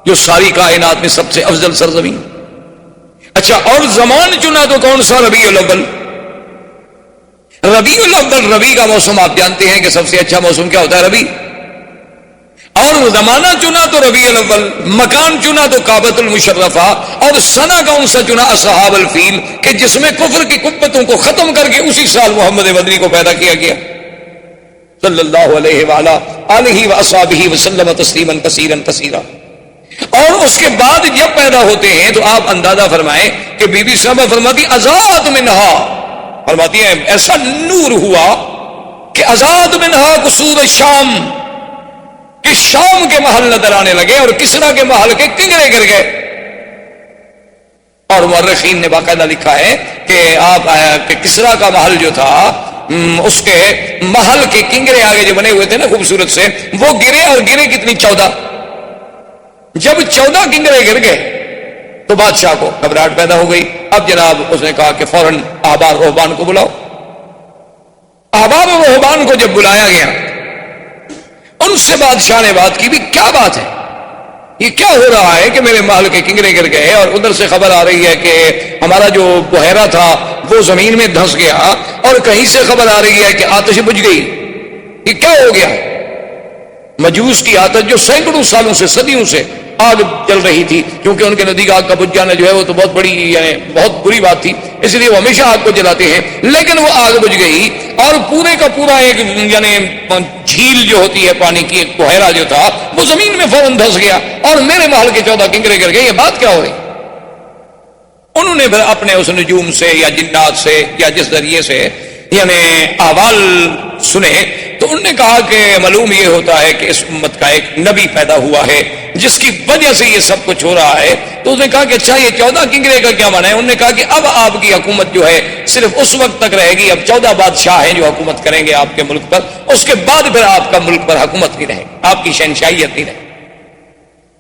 جو ساری کائنات میں سب سے افضل سرزمین. اچھا اور زمان چنا تو کون سا، ربیع الاول. ربیع الاول، ربیع کا موسم آپ جانتے ہیں کہ سب سے اچھا موسم کیا ہوتا ہے، ربیع. اور زمانہ چنا تو ربیع الاول، مکان چنا تو کعبۃ المشرفہ، اور سنہ کون سا چنا، اصحاب الفیل، کہ جس میں کفر کی قبتوں کو ختم کر کے اسی سال محمد مدنی کو پیدا کیا گیا صلی اللہ علیہ وآلہ آلہ واصحابہ وسلم تسلیما کثیرا کثیرا. اور اس کے بعد جب پیدا ہوتے ہیں تو آپ اندازہ فرمائیں کہ بی بی صاحبہ فرماتی ازاد منہا، فرماتی ہیں ایسا نور ہوا کہ ازاد منہا قصور الشام، کہ شام کے محل نظر آنے لگے اور کسرا کے محل کے کنگرے گر گئے. اور مورخین نے باقاعدہ لکھا ہے کہ آپ کہ کسرا کا محل جو تھا اس کے محل کے کنگرے آگے جو بنے ہوئے تھے نا خوبصورت سے، وہ گرے، اور گرے کتنی 14. جب 14 کنگرے گر گئے تو بادشاہ کو گھبراہٹ پیدا ہو گئی. اب جناب اس نے کہا کہ فوراً احبار رہبان کو بلاؤ. احباب رہبان کو جب بلایا گیا ان سے بادشاہ نے بات کی بھی کیا بات ہے، یہ کیا ہو رہا ہے کہ میرے محل کے کنگرے گر گئے، اور ادھر سے خبر آ رہی ہے کہ ہمارا جو بحیرہ تھا وہ زمین میں دھنس گیا، اور کہیں سے خبر آ رہی ہے کہ آتش بجھ گئی. یہ کیا ہو گیا؟ مجوس کی آتش جو سینکڑوں سالوں سے، صدیوں سے آگ جل رہی تھی، کیونکہ ان کے نزدیک آگ کا بجھ جانا جو ہے وہ تو بہت بڑی، یعنی بہت بری بات تھی، اس لیے وہ ہمیشہ آگ کو جلاتے ہیں. لیکن وہ آگ بجھ گئی اور پورے کا پورا ایک یعنی جھیل جو ہوتی ہے پانی کی، ایک بحیرہ جو تھا وہ زمین میں فوراً دھس گیا، اور میرے محل کے 14 کنگرے گر گئے. یہ بات کیا ہو رہی؟ انہوں نے پھر اپنے اس نجوم سے یا جنات سے یا جس ذریعے سے یعنی احوال سنے تو انہوں نے کہا کہ معلوم یہ ہوتا ہے کہ اس امت کا ایک نبی پیدا ہوا ہے جس کی وجہ سے یہ سب کچھ ہو رہا ہے. تو اس نے کہا کہ اچھا یہ 14 کنگرے کا کیا معنی ہے؟ انہوں نے کہا کہ اب آپ کی حکومت جو ہے صرف اس وقت تک رہے گی، اب 14 بادشاہ ہیں جو حکومت کریں گے آپ کے ملک پر، اس کے بعد پھر آپ کا ملک پر حکومت نہیں رہے گی، آپ کی شہنشاہیت نہیں رہے گی.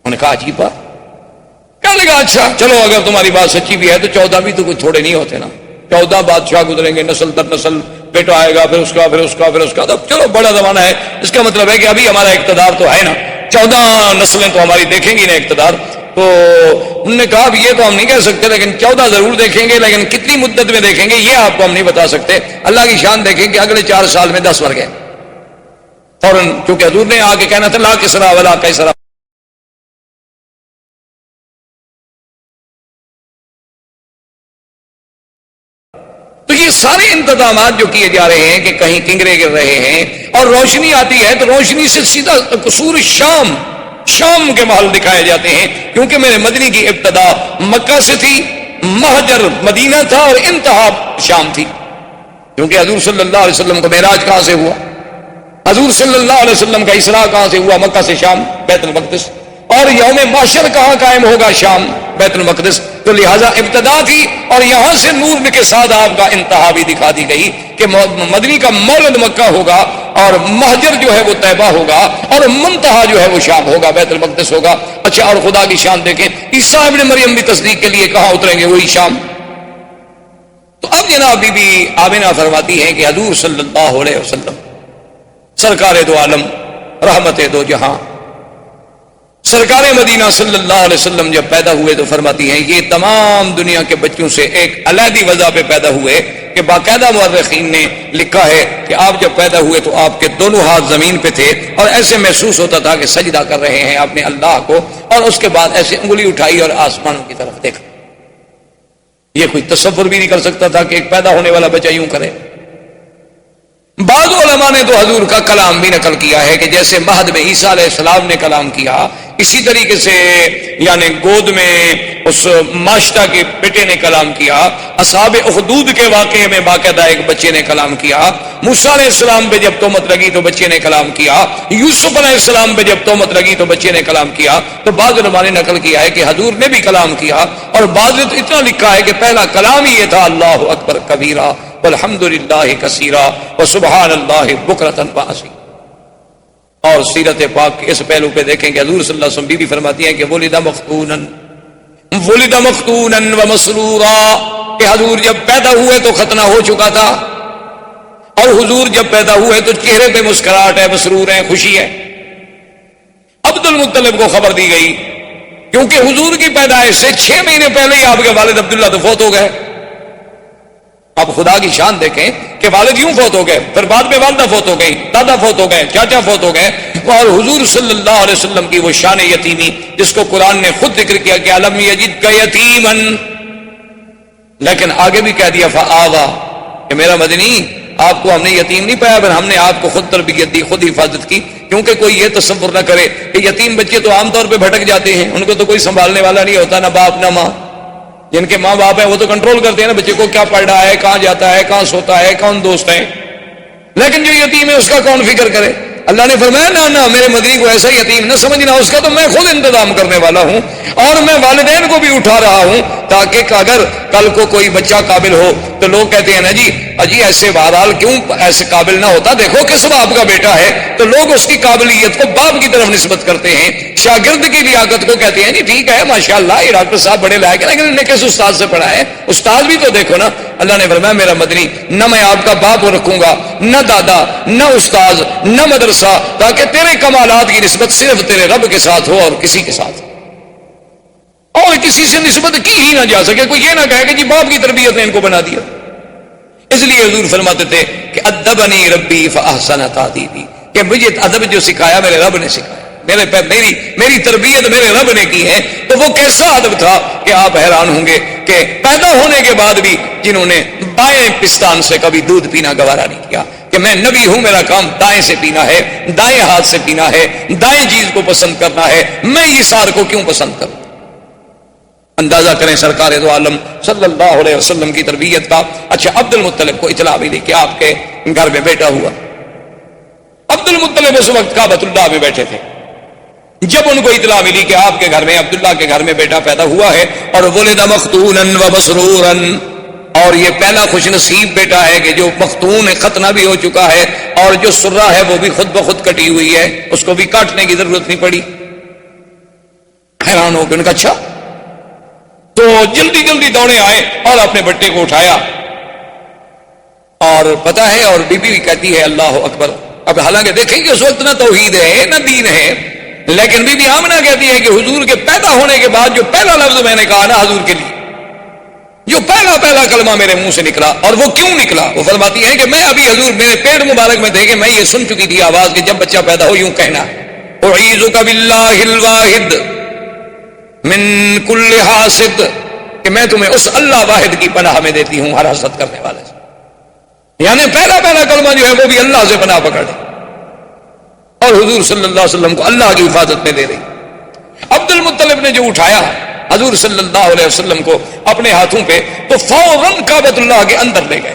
انہوں نے کہا عجیب بات. کہنے لگا اچھا چلو اگر تمہاری بات سچی بھی ہے تو 14 بھی تو کچھ تھوڑے نہیں ہوتے نا، 14 بادشاہ گزریں گے، نسل در نسل بیٹا آئے گا، پھر اس کا پھر اس کا پھر اس کا، تو چلو بڑا زمانہ ہے. اس کا مطلب ہے کہ ابھی ہمارا اقتدار تو ہے نا، 14 نسلیں تو ہماری دیکھیں گی نا اقتدار. تو انہوں نے کہا یہ تو ہم نہیں کہہ سکتے، لیکن 14 ضرور دیکھیں گے، لیکن کتنی مدت میں دیکھیں گے یہ آپ کو ہم نہیں بتا سکتے. اللہ کی شان دیکھیں کہ اگلے 4 سال میں 10 مر گئے فوراً، کیونکہ حضور نے آ کے کہنا تھا لا کسرا ولا قیصر. تو یہ سارے انتظامات جو کیے جا رہے ہیں کہ کہیں کنگرے گر رہے ہیں اور روشنی آتی ہے تو روشنی سے سیدھا قصور شام، شام کے محل دکھائے جاتے ہیں، کیونکہ میرے مدنی کی ابتدا مکہ سے تھی، مہجر مدینہ تھا اور انتہا شام تھی. کیونکہ حضور صلی اللہ علیہ وسلم کو معراج کہاں سے ہوا، حضور صلی اللہ علیہ وسلم کا اسراء کہاں سے ہوا، مکہ سے شام بیت المقدس. اور یوم محشر کہاں قائم ہوگا، شام. بیت المقدس، تو لہٰذا ابتدا تھی اور یہاں سے نور کے ساتھ آپ کا انتہا بھی دکھا دی گئی کہ مدنی کا مولد مکہ ہوگا اور مہجر جو ہے وہ طیبہ ہوگا اور منتہا جو ہے وہ شام ہوگا، بیت المقدس ہوگا۔ اچھا، اور خدا کی شان دیکھیں، عیسیٰ ابن مریم بھی تصدیق کے لیے کہاں اتریں گے؟ وہی شام۔ تو اب جناب بی بی آمنہ فرماتی ہیں کہ حضور صلی اللہ علیہ وسلم سرکار دو عالم، رحمت دو جہاں، سرکار مدینہ صلی اللہ علیہ وسلم جب پیدا ہوئے تو فرماتی ہیں یہ تمام دنیا کے بچوں سے ایک علیحدی وجہ پہ پیدا ہوئے کہ باقاعدہ مورخین نے لکھا ہے کہ آپ جب پیدا ہوئے تو آپ کے دونوں ہاتھ زمین پہ تھے اور ایسے محسوس ہوتا تھا کہ سجدہ کر رہے ہیں اپنے اللہ کو، اور اس کے بعد ایسے انگلی اٹھائی اور آسمانوں کی طرف دیکھا۔ یہ کوئی تصور بھی نہیں کر سکتا تھا کہ ایک پیدا ہونے والا بچہ یوں کرے۔ بعض علماء نے تو حضور کا کلام بھی نقل کیا ہے کہ جیسے مہد میں عیسیٰ علیہ السلام نے کلام کیا، اسی طریقے سے یعنی گود میں اس ماشتہ کے بیٹے نے کلام کیا، اصحاب اخدود کے واقعے میں باقاعدہ ایک بچے نے کلام کیا، موسیٰ علیہ السلام پہ جب تہمت لگی تو بچے نے کلام کیا، یوسف علیہ السلام پہ جب تہمت لگی تو بچے نے کلام کیا۔ تو بعض علماء نے نقل کیا ہے کہ حضور نے بھی کلام کیا، اور بعض نے تو اتنا لکھا ہے کہ پہلا کلام ہی یہ تھا، اللہ اکبر کبیرہ والحمد للہ کثیرا وسبحان اللہ بکرۃ واصیلا۔ اور سیرت پاک کے اس پہلو پہ دیکھیں کہ حضور صلی اللہ علیہ وسلم بھی فرماتی ہیں کہ ولد مختونا ومسرورا، کہ حضور جب پیدا ہوئے تو ختنہ ہو چکا تھا، اور حضور جب پیدا ہوئے تو چہرے پہ مسکراہٹ ہے، مسرور ہے، خوشی ہے۔ عبد المطلب کو خبر دی گئی کیونکہ حضور کی پیدائش سے 6 مہینے پہلے ہی آپ کے والد عبداللہ تو فوت ہو گئے۔ اب خدا کی شان دیکھیں کہ والد یوں فوت ہو گئے، پھر بعد میں والدہ فوت ہو گئی، دادا فوت ہو گئے، چاچا فوت ہو گئے، اور حضور صلی اللہ علیہ وسلم کی وہ شان یتیمی جس کو قرآن نے خود ذکر کیا کہ الم یجدک یتیما، لیکن آگے بھی کہہ دیا فآویٰ، کہ میرا مدنی آپ کو ہم نے یتیم نہیں پایا، پھر ہم نے آپ کو خود تربیت دی، خود حفاظت کی۔ کیونکہ کوئی یہ تصور نہ کرے کہ یتیم بچے تو عام طور پہ بھٹک جاتے ہیں، ان کو تو کوئی سنبھالنے والا نہیں ہوتا، نہ باپ نہ ماں۔ جن کے ماں باپ ہیں وہ تو کنٹرول کرتے ہیں نا بچے کو، کیا پڑھ رہا ہے، کہاں جاتا ہے، کہاں سوتا ہے، کون دوست ہیں، لیکن جو یتیم ہے اس کا کون فکر کرے؟ اللہ نے فرمایا نہ میرے مدنی کو ایسا یتیم نہ سمجھنا، اس کا تو میں خود انتظام کرنے والا ہوں، اور میں والدین کو بھی اٹھا رہا ہوں تاکہ اگر کل کو کوئی بچہ قابل ہو تو لوگ کہتے ہیں نا جی اجی ایسے بہرحال کیوں ایسے قابل نہ ہوتا، دیکھو کس باپ کا بیٹا ہے، تو لوگ اس کی قابلیت کو باپ کی طرف نسبت کرتے ہیں، شاگرد کی لیاقت کو کہتے ہیں جی ٹھیک ہے ماشاءاللہ یہ ڈاکٹر صاحب بڑے لائق ہیں، لیکن انہیں کس استاد سے پڑھا ہے؟ استاد بھی تو دیکھو نا۔ اللہ نے فرمایا میرا مدنی نہ میں آپ کا باپ رکھوں گا، نہ دادا، نہ استاد، نہ مدرسہ، تاکہ تیرے کمالات کی نسبت صرف تیرے رب کے ساتھ ہو اور کسی کے ساتھ، اور کسی سے نسبت کی ہی نہ جا سکے۔ کوئی یہ نہ کہے کہ جی باپ کی تربیت نے ان کو بنا دیا۔ اس لیے حضور فرماتے تھے کہ ادبنی ربی فاحسن تادیبی، کہ مجھے ادب جو سکھایا میرے رب نے سکھایا، میری تربیت میرے رب نے کی ہے۔ تو وہ کیسا ادب تھا کہ آپ حیران ہوں گے کہ پیدا ہونے کے بعد بھی جنہوں نے بائیں پستان سے کبھی دودھ پینا گوارا نہیں کیا، کہ میں نبی ہوں، میرا کام دائیں سے پینا ہے، دائیں ہاتھ سے پینا ہے، دائیں چیز کو پسند کرنا ہے، میں یہ سار کو کیوں پسند کروں؟ اندازہ کریں سرکار دو عالم صلی اللہ علیہ وسلم کی تربیت کا۔ اچھا، عبد المطلب کو اطلاع ملی کہ آپ کے گھر میں بیٹا ہوا۔ عبد المطلب اس وقت کعبۃ اللہ میں بیٹھے تھے، جب ان کو اطلاع ملی کہ آپ کے گھر میں عبداللہ کے گھر میں بیٹا پیدا ہوا ہے، اور ولد مختونا ومسرورا، اور یہ پہلا خوش نصیب بیٹا ہے کہ جو مختون ہے، ختنہ بھی ہو چکا ہے، اور جو سرہ ہے وہ بھی خود بخود کٹی ہوئی ہے، اس کو بھی کاٹنے کی ضرورت نہیں پڑی۔ حیران ہو گئے، ان کا اچھا، تو جلدی جلدی دوڑے آئے اور اپنے بٹے کو اٹھایا، اور پتہ ہے، اور بی بی کہتی ہے اللہ اکبر۔ اب حالانکہ دیکھیں کہ اس وقت نہ توحید ہے نہ دین ہے، لیکن بی بی آمنہ کہتی ہے کہ حضور کے پیدا ہونے کے بعد جو پہلا لفظ میں نے کہا نا حضور کے لیے، جو پہلا کلمہ میرے منہ سے نکلا، اور وہ کیوں نکلا؟ وہ فرماتی ہے کہ میں ابھی حضور میرے پیٹ مبارک میں تھے کہ میں یہ سن چکی تھی آواز کہ جب بچہ پیدا ہو یوں کہنا اعیذک باللہ الواحد من کل حاسد، کہ میں تمہیں اس اللہ واحد کی پناہ میں دیتی ہوں ہر حسد کرنے والے سے۔ یعنی پہلا کلمہ جو ہے وہ بھی اللہ سے پناہ پکڑے، اور حضور صلی اللہ علیہ وسلم کو اللہ کی حفاظت میں دے رہی۔ عبد المطلب نے جو اٹھایا حضور صلی اللہ علیہ وسلم کو اپنے ہاتھوں پہ، تو فوراً کعبۃ اللہ کے اندر لے گئے۔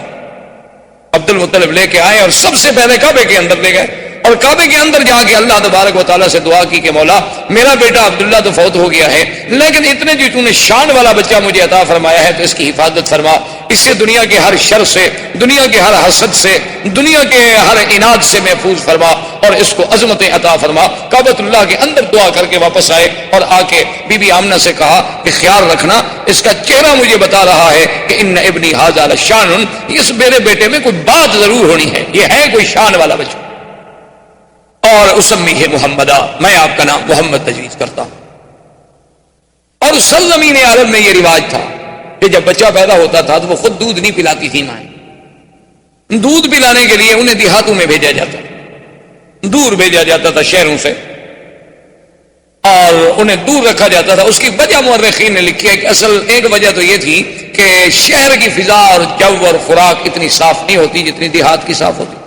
عبد المطلب لے کے آئے اور سب سے پہلے کعبے کے اندر لے گئے، اور کعبے کے اندر جا کے اللہ تبارک و تعالیٰ سے دعا کی کہ مولا میرا بیٹا عبداللہ تو فوت ہو گیا ہے، لیکن اتنے جو تو نے شان والا بچہ مجھے عطا فرمایا ہے تو اس کی حفاظت فرما، اس سے دنیا کے ہر شر سے، دنیا کے ہر حسد سے، دنیا کے ہر عناد سے محفوظ فرما، اور اس کو عظمتیں عطا فرما۔ کعبۃ اللہ کے اندر دعا کر کے واپس آئے اور آ کے بی بی آمنہ سے کہا کہ خیال رکھنا، اس کا چہرہ مجھے بتا رہا ہے کہ ان ابنی ھذا لشان، اس میرے بیٹے میں کوئی بات ضرور ہونی ہے، یہ ہے کوئی شان والا بچہ۔ اور اسمیہ محمدہ، میں آپ کا نام محمد تجویز کرتا ہوں۔ اور سرزمین عرب میں یہ رواج تھا کہ جب بچہ پیدا ہوتا تھا تو وہ خود دودھ نہیں پلاتی تھی مائیں، دودھ پلانے کے لیے انہیں دیہاتوں میں بھیجا جاتا، دور بھیجا جاتا تھا شہروں سے، اور انہیں دور رکھا جاتا تھا۔ اس کی وجہ مورخین نے لکھی ہے کہ اصل ایک وجہ تو یہ تھی کہ شہر کی فضا اور جو اور خوراک اتنی صاف نہیں ہوتی جتنی دیہات کی صاف ہوتی۔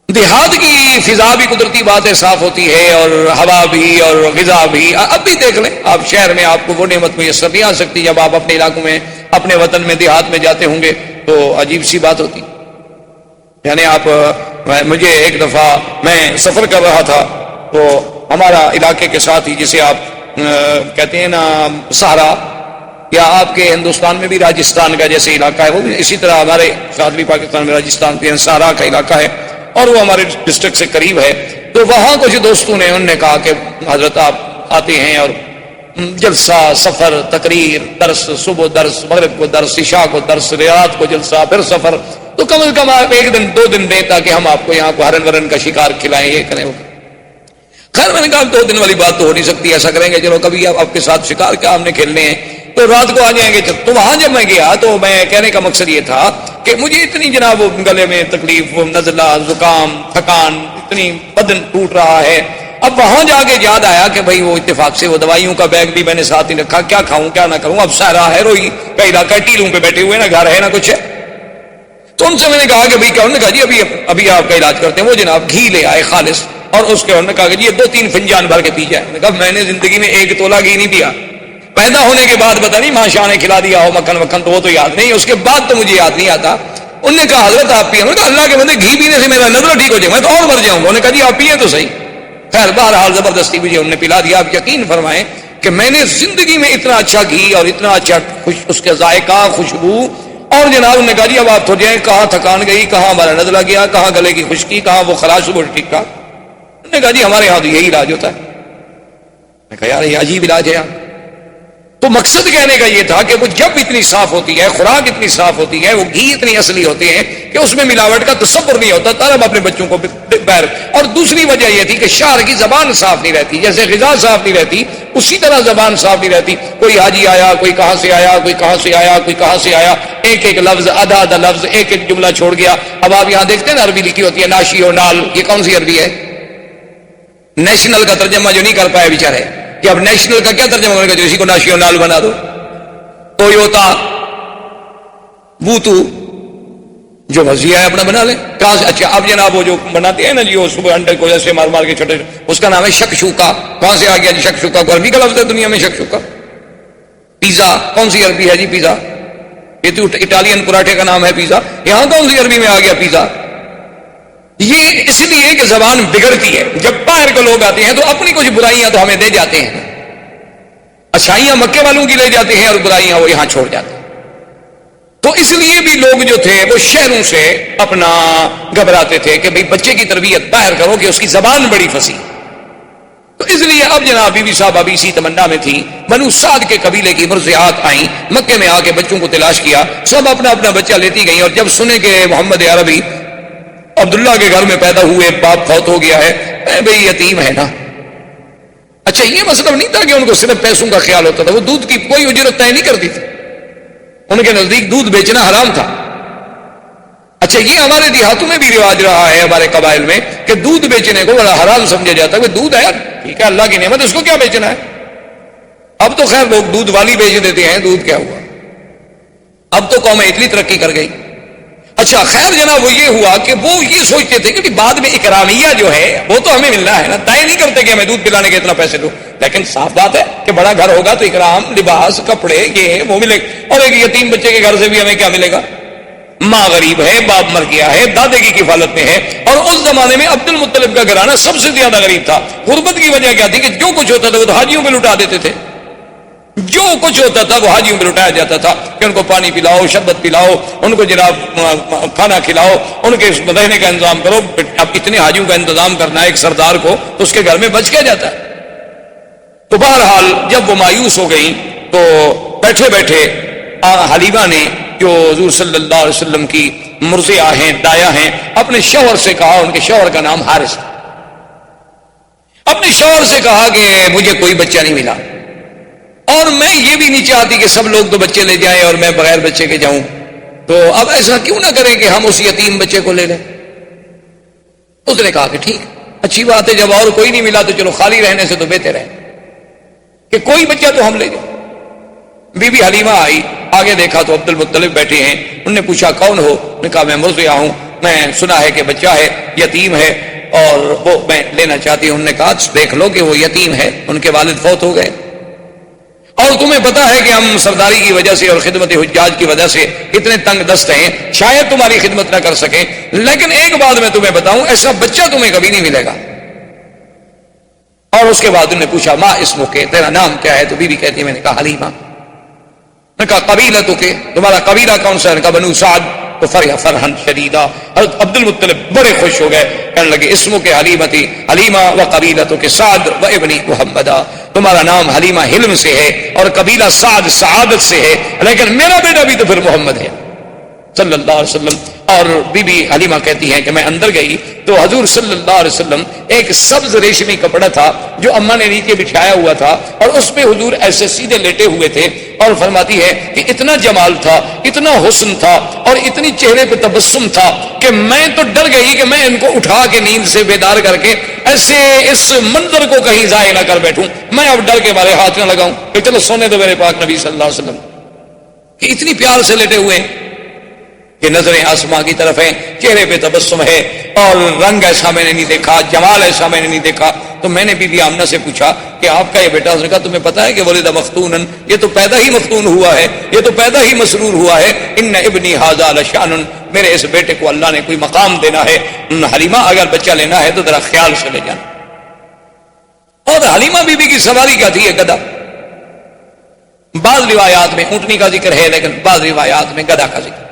دیہات کی فضا بھی قدرتی بات ہے صاف ہوتی ہے، اور ہوا بھی اور غذا بھی۔ اب بھی دیکھ لیں آپ، شہر میں آپ کو وہ نعمت میسر نہیں آ سکتی، جب آپ اپنے علاقوں میں، اپنے وطن میں، دیہات میں جاتے ہوں گے تو عجیب سی بات ہوتی۔ یعنی آپ، مجھے ایک دفعہ میں سفر کر رہا تھا تو ہمارا علاقے کے ساتھ ہی، جسے آپ کہتے ہیں نا سہارا، یا آپ کے ہندوستان میں بھی راجستھان کا جیسے علاقہ ہے، وہ بھی اسی طرح ہمارے ساتھ بھی پاکستان میں راجستھان کے سہارا کا علاقہ ہے، اور وہ ہمارے ڈسٹرکٹ سے قریب ہے۔ تو وہاں کچھ دوستوں نے انہوں نے کہا کہ حضرت آپ آتے ہیں اور جلسہ، سفر، تقریر، درس، صبح درس، مغرب کو درس، عشاء کو درس، رات کو جلسہ، پھر سفر، تو کم از کم آپ ایک دن 2 دن دیں تاکہ ہم آپ کو یہاں کو ہرن ورن کا شکار کھلائیں، یہ کریں وہ۔ خیر میں نے کہا 2 دن والی بات تو ہو نہیں سکتی، ایسا کریں گے چلو کبھی آپ کے ساتھ شکار کیا ہم نے کھیلنے ہیں تو رات کو آ جائیں گے۔ تو وہاں جب میں گیا تو میں کہنے کا مقصد یہ تھا کہ مجھے اتنی جناب گلے میں تکلیف، نزلہ، زکام، تھکان، اتنی بدن ٹوٹ رہا ہے۔ اب وہاں جا کے یاد آیا کہ بھائی وہ اتفاق سے وہ دوائیوں کا بیگ بھی میں نے ساتھ ہی رکھا، کیا کھاؤں کیا نہ کروں، اب سارا ہے روئی کا علاقہ، ٹیلوں پہ بیٹھے ہوئے، نہ گھر ہے نہ کچھ ہے۔ تو ان سے میں نے کہا کہ بھائی کیا، انہوں نے کہا جی ابھی آپ کا علاج کرتے ہیں۔ وہ جناب گھی لے آئے خالص، اور اس کے انہوں نے کہا کہ جی 2-3 فنجان بھر کے پی جائے۔ میں نے کہا میں نے زندگی میں 1 تولہ گھی نہیں پیا، پیدا ہونے کے بعد پتہ نہیں ماں شاہ نے کھلا دیا ہو مکھن وکھن تو وہ تو یاد نہیں، اس کے بعد تو مجھے یاد نہیں آتا۔ انہوں نے کہا حضرت آپ پیے، انہوں نے کہا اللہ کے بندے گھی پینے سے میرا نظر ٹھیک ہو جائے، میں تو اور مر جاؤں گا۔ انہوں نے کہا جی آپ پیے تو صحیح۔ خیر بہرحال زبردستی مجھے انہوں نے پلا دیا۔ آپ یقین فرمائیں کہ میں نے زندگی میں اتنا اچھا گھی اور اتنا اچھا اس کے ذائقہ، خوشبو، اور جناب انہوں نے کہا جی اب آپ تھوڑ جائیں، کہاں تھکان گئی، کہاں ہمارا نزلہ گیا، کہاں گلے کی خشکی، کہاں وہ خراش وہ ٹھیک ٹھاک۔ انہوں نے کہا جی ہمارے یہاں تو یہی علاج ہوتا ہے۔ میں کہا یار یہ عجیب علاج ہے یار۔ تو مقصد کہنے کا یہ تھا کہ وہ جب اتنی صاف ہوتی ہے، خوراک اتنی صاف ہوتی ہے، وہ گھی اتنی اصلی ہوتی ہے کہ اس میں ملاوٹ کا تصور نہیں ہوتا، تب اپنے بچوں کو بیر۔ اور دوسری وجہ یہ تھی کہ شہر کی زبان صاف نہیں رہتی، جیسے غذا صاف نہیں رہتی اسی طرح زبان صاف نہیں رہتی۔ کوئی حاجی آیا، کوئی کہاں سے آیا، کوئی کہاں سے آیا، کوئی کہاں سے آیا، ایک ایک لفظ، آدھا آدھا لفظ، ایک ایک جملہ چھوڑ گیا۔ اب آپ یہاں دیکھتے ہیں نا عربی لکھی ہوتی ہے ناشی و نال، یہ کون سی عربی ہے؟ نیشنل کا ترجمہ جو نہیں کر پائے بیچارے، کہ اب نیشنل کا کیا ترجمہ کرے گا، جو اسی کو ناشی و نال بنا دو۔ ٹویوتا، بوتو، جو مرضی ہے اپنا بنا لیں۔ کہاں سے؟ اچھا اب جناب وہ جو بناتے ہیں نا جی وہ صبح انڈے کو ایسے مار مار کے چھوٹے، اس کا نام ہے شکشوکا۔ کہاں سے آ گیا جی شکشوکا؟ کو عربی کا لفظ ہے دنیا میں شکشوکا۔ پیزا کون سی عربی ہے جی پیزا؟ یہ تو اٹالین پراٹھے کا نام ہے پیزا، یہاں کون سی عربی میں آ گیا پیزا؟ یہ اس لیے کہ زبان بگڑتی ہے، جب باہر کے لوگ آتے ہیں تو اپنی کچھ برائیاں تو ہمیں دے جاتے ہیں، اچھائیاں مکے والوں کی لے جاتے ہیں اور برائیاں وہ یہاں چھوڑ جاتے ہیں۔ تو اس لیے بھی لوگ جو تھے وہ شہروں سے اپنا گھبراتے تھے کہ بھئی بچے کی تربیت باہر کرو کہ اس کی زبان بڑی فصیح۔ تو اس لیے اب جناب بی بی صاحب ابھی اسی تمنا میں تھی، بنو سعد کے قبیلے کی مرضعات آئیں، مکے میں آ کے بچوں کو تلاش کیا، سب اپنا اپنا بچہ لیتی گئیں، اور جب سنے کہ محمد عربی عبداللہ کے گھر میں پیدا ہوئے، باپ فوت ہو گیا ہے، بھئی یتیم ہے نا۔ اچھا یہ مطلب نہیں تھا کہ ان کو صرف پیسوں کا خیال ہوتا تھا، وہ دودھ کی کوئی اجرت طے نہیں کرتی تھی، ان کے نزدیک دودھ بیچنا حرام تھا۔ اچھا یہ ہمارے دیہاتوں میں بھی رواج رہا ہے، ہمارے قبائل میں، کہ دودھ بیچنے کو بڑا حرام سمجھا جاتا ہے۔ کہ دودھ ہے یار ٹھیک ہے، اللہ کی نعمت، اس کو کیا بیچنا ہے؟ اب تو خیر لوگ دودھ والی بیچ دیتے ہیں، دودھ کیا ہوا، اب تو قوم اتنی ترقی کر گئی۔ اچھا خیر جناب وہ یہ ہوا کہ وہ یہ سوچتے تھے کہ بعد میں اکرامیہ جو ہے وہ تو ہمیں ملنا ہے نا، طے نہیں کرتے کہ ہمیں دودھ پلانے کے اتنا پیسے دو، لیکن صاف بات ہے کہ بڑا گھر ہوگا تو اکرام، لباس، کپڑے، یہ وہ ملے گا، اور ایک یتیم بچے کے گھر سے بھی ہمیں کیا ملے گا؟ ماں غریب ہے، باپ مر گیا ہے، دادے کی کفالت میں ہے، اور اس زمانے میں عبد المطلب کا گھرانہ سب سے زیادہ غریب تھا۔ غربت کی وجہ کیا تھی کہ جو کچھ ہوتا تھا وہ تو حاجیوں پہ لٹا دیتے تھے، جو کچھ ہوتا تھا وہ حاجیوں پہ لٹایا جاتا تھا کہ ان کو پانی پلاؤ، شربت پلاؤ، ان کو جناب کھانا کھلاؤ، ان کے رہنے کا انتظام کرو۔ اب اتنے حاجیوں کا انتظام کرنا ہے ایک سردار کو، تو اس کے گھر میں بچ کیا جاتا ہے۔ تو بہرحال جب وہ مایوس ہو گئیں تو بیٹھے بیٹھے حلیمہ نے جو حضور صلی اللہ علیہ وسلم کی مرضعہ ہیں، دایا ہیں، اپنے شوہر سے کہا، ان کے شوہر کا نام حارث، اپنے شوہر سے کہا کہ مجھے کوئی بچہ نہیں ملا، اور میں یہ بھی نہیں چاہتی کہ سب لوگ تو بچے لے جائیں اور میں بغیر بچے کے جاؤں، تو اب ایسا کیوں نہ کریں کہ ہم اس یتیم بچے کو لے لیں۔ اس نے کہا کہ ٹھیک، اچھی بات ہے، جب اور کوئی نہیں ملا تو چلو خالی رہنے سے تو بہتر ہے کہ کوئی بچہ تو ہم لے جائیں۔ بی بی حلیمہ آئی، آگے دیکھا تو عبد المطلب بیٹھے ہیں۔ انہوں نے پوچھا کون ہو؟ انہوں نے کہا میں مرضعہ ہوں، میں سنا ہے کہ بچہ ہے، یتیم ہے، اور وہ میں لینا چاہتی ہوں۔ انہوں نے کہا دیکھ لو کہ وہ یتیم ہے، ان کے والد فوت ہو گئے، اور تمہیں پتا ہے کہ ہم سرداری کی وجہ سے اور خدمت حجاج کی وجہ سے اتنے تنگ دست ہیں، شاید تمہاری خدمت نہ کر سکیں، لیکن ایک بات میں تمہیں بتاؤں، ایسا بچہ تمہیں کبھی نہیں ملے گا۔ اور اس کے بعد انہوں نے پوچھا ماں اسمو کے، تیرا نام کیا ہے؟ تو بی بی کہتی ہے میں نے کہا حلیمہ۔ نے کہا قبیلہ تو کے، تمہارا قبیلہ کون سا ہے؟ نے کہا بنو سعد۔ تو فرح فرحن شدیدہ، حضرت عبد المطلب بڑے خوش ہو گئے، کہنے لگے اسمو کے حلیمتی حلیمہ و قبیلہ تو کے سعد و ابنی محمدہ، تمہارا نام حلیمہ حلم سے ہے اور قبیلہ سعد سعادت سے ہے، لیکن میرا بیٹا بھی تو پھر محمد ہے صلی اللہ علیہ وسلم۔ اور بی بی حلیمہ کہتی ہیں کہ میں اندر گئی تو حضور صلی اللہ علیہ وسلم ایک سبز ریشمی کپڑا تھا جو اماں نے نیچے بچھایا ہوا تھا، اور اس پہ حضور ایسے سیدھے لیٹے ہوئے تھے، اور فرماتی ہے کہ اتنا جمال تھا، اتنا حسن تھا، اور اتنی چہرے پہ تبسم تھا کہ میں تو ڈر گئی کہ میں ان کو اٹھا کے نیند سے بیدار کر کے ایسے اس منظر کو کہیں ضائع نہ کر بیٹھوں، میں اب ڈر کے مارے ہاتھ نہ لگاؤں کہ چلو سونے دو میرے پاک نبی صلی اللہ علیہ وسلم، کہ اتنی پیار سے لیٹے ہوئے کہ نظریں آسماں کی طرف ہیں، چہرے پہ تبسم ہے، اور رنگ ایسا میں نے نہیں دیکھا، جمال ایسا میں نے نہیں دیکھا۔ تو میں نے بی بی آمنہ سے پوچھا کہ آپ کا یہ بیٹا؟ اس نے کہا تمہیں پتا ہے کہ ولد مفتونن، یہ تو پیدا ہی مفتون ہوا ہے، یہ تو پیدا ہی مسرور ہوا ہے، ان ابنی ھذا لشأن، میرے اس بیٹے کو اللہ نے کوئی مقام دینا ہے، حلیمہ اگر بچہ لینا ہے تو ذرا خیال سے لے جانا۔ اور حلیمہ بی بی کی سواری کیا تھی؟ گدا۔ بعض روایات میں اونٹنی کا ذکر ہے، لیکن بعض روایات میں گدا کا ذکر۔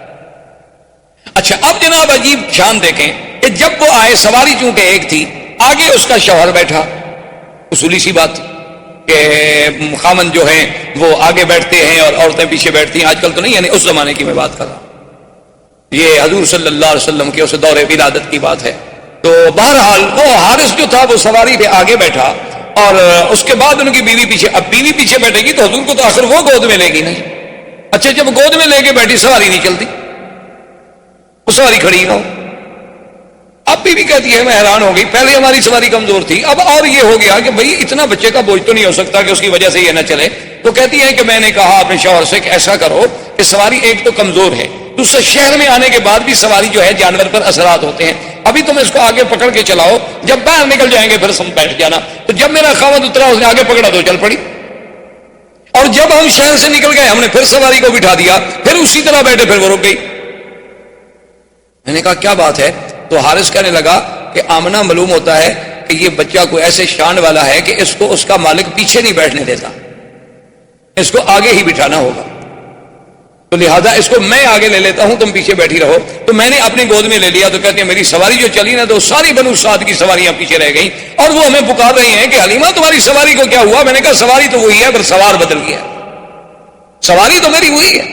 اچھا اب جناب عجیب شان دیکھیں کہ جب وہ آئے، سواری چونکہ ایک تھی، آگے اس کا شوہر بیٹھا، اصولی سی بات کہ خامن جو ہیں وہ آگے بیٹھتے ہیں اور عورتیں پیچھے بیٹھتی ہیں، آج کل تو نہیں، یعنی اس زمانے کی میں بات کر رہا ہوں، یہ حضور صلی اللہ علیہ وسلم کے اس دور ولادت کی بات ہے۔ تو بہرحال وہ حارث جو تھا وہ سواری پہ آگے بیٹھا، اور اس کے بعد ان کی بیوی پیچھے۔ اب بیوی پیچھے بیٹھے گی تو حضور کو تو آخر وہ گود میں لے گی نہیں۔ اچھا جب گود میں لے کے بیٹھی، سواری نہیں چلتی، وہ سواری کھڑی نہ ہو۔ اب بھی کہتی ہے میں حیران ہو گئی، پہلے ہماری سواری کمزور تھی، اب اور یہ ہو گیا کہ بھئی اتنا بچے کا بوجھ تو نہیں ہو سکتا کہ اس کی وجہ سے یہ نہ چلے۔ تو کہتی ہے کہ میں نے کہا اپنے شوہر سے کہ ایسا کرو کہ سواری ایک تو کمزور ہے، دوسرا شہر میں آنے کے بعد بھی سواری جو ہے جانور پر اثرات ہوتے ہیں، ابھی تم اس کو آگے پکڑ کے چلاؤ، جب باہر نکل جائیں گے پھر سم بیٹھ جانا۔ تو جب میرا خاوند اترا، اس نے آگے پکڑا تو چل پڑی، اور جب ہم شہر سے نکل گئے ہم نے پھر سواری کو بٹھا دیا، پھر اسی طرح بیٹھے، پھر وہ رک گئی۔ میں نے کہا کیا بات ہے؟ تو حارث کہنے لگا کہ آمنہ معلوم ہوتا ہے کہ یہ بچہ کوئی ایسے شان والا ہے کہ اس کو اس کا مالک پیچھے نہیں بیٹھنے دیتا، اس کو آگے ہی بٹھانا ہوگا، تو لہذا اس کو میں آگے لے لیتا ہوں، تم پیچھے بیٹھی رہو۔ تو میں نے اپنی گود میں لے لیا۔ تو کہتے ہیں میری سواری جو چلی نا تو ساری بنو سعد کی سواریاں پیچھے رہ گئیں، اور وہ ہمیں پکار رہی ہیں کہ حلیمہ تمہاری سواری کو کیا ہوا؟ میں نے کہا سواری تو وہی ہے، پر سوار بدل گیا، سواری تو میری وہی ہے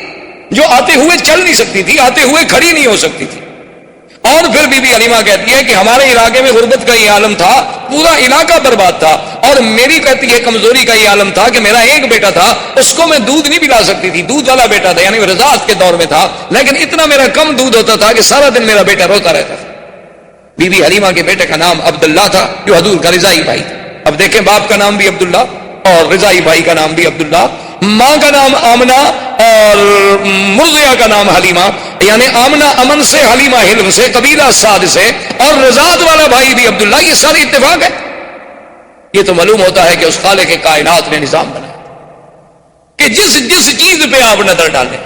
جو آتے ہوئے چل نہیں سکتی تھی، آتے ہوئے کھڑی نہیں ہو سکتی تھی۔ اور پھر بی بی حلیمہ کہتی ہے کہ ہمارے علاقے میں غربت کا یہ عالم تھا، پورا علاقہ برباد تھا، اور میری کہتی ہے کمزوری کا یہ عالم تھا کہ میرا ایک بیٹا تھا، اس کو میں دودھ نہیں پلا سکتی تھی، دودھ والا بیٹا تھا، یعنی رضاعت کے دور میں تھا، لیکن اتنا میرا کم دودھ ہوتا تھا کہ سارا دن میرا بیٹا روتا رہتا تھا۔ بی بی حلیمہ کے بیٹے کا نام عبداللہ تھا، جو حضور کا رضائی بھائی تھا۔ اب دیکھیں باپ کا نام بھی عبداللہ اور رضائی بھائی کا نام بھی عبداللہ، ماں کا نام آمنہ اور مرضعہ کا نام حلیمہ، یعنی آمنہ امن سے، حلیمہ حلم سے، قبیلہ سعد سے، اور رضاعت والا بھائی بھی عبداللہ۔ یہ سارے اتفاق ہے۔ یہ تو معلوم ہوتا ہے کہ اس خالق کائنات نے نظام بنایا کہ جس چیز پہ آپ نظر ڈالیں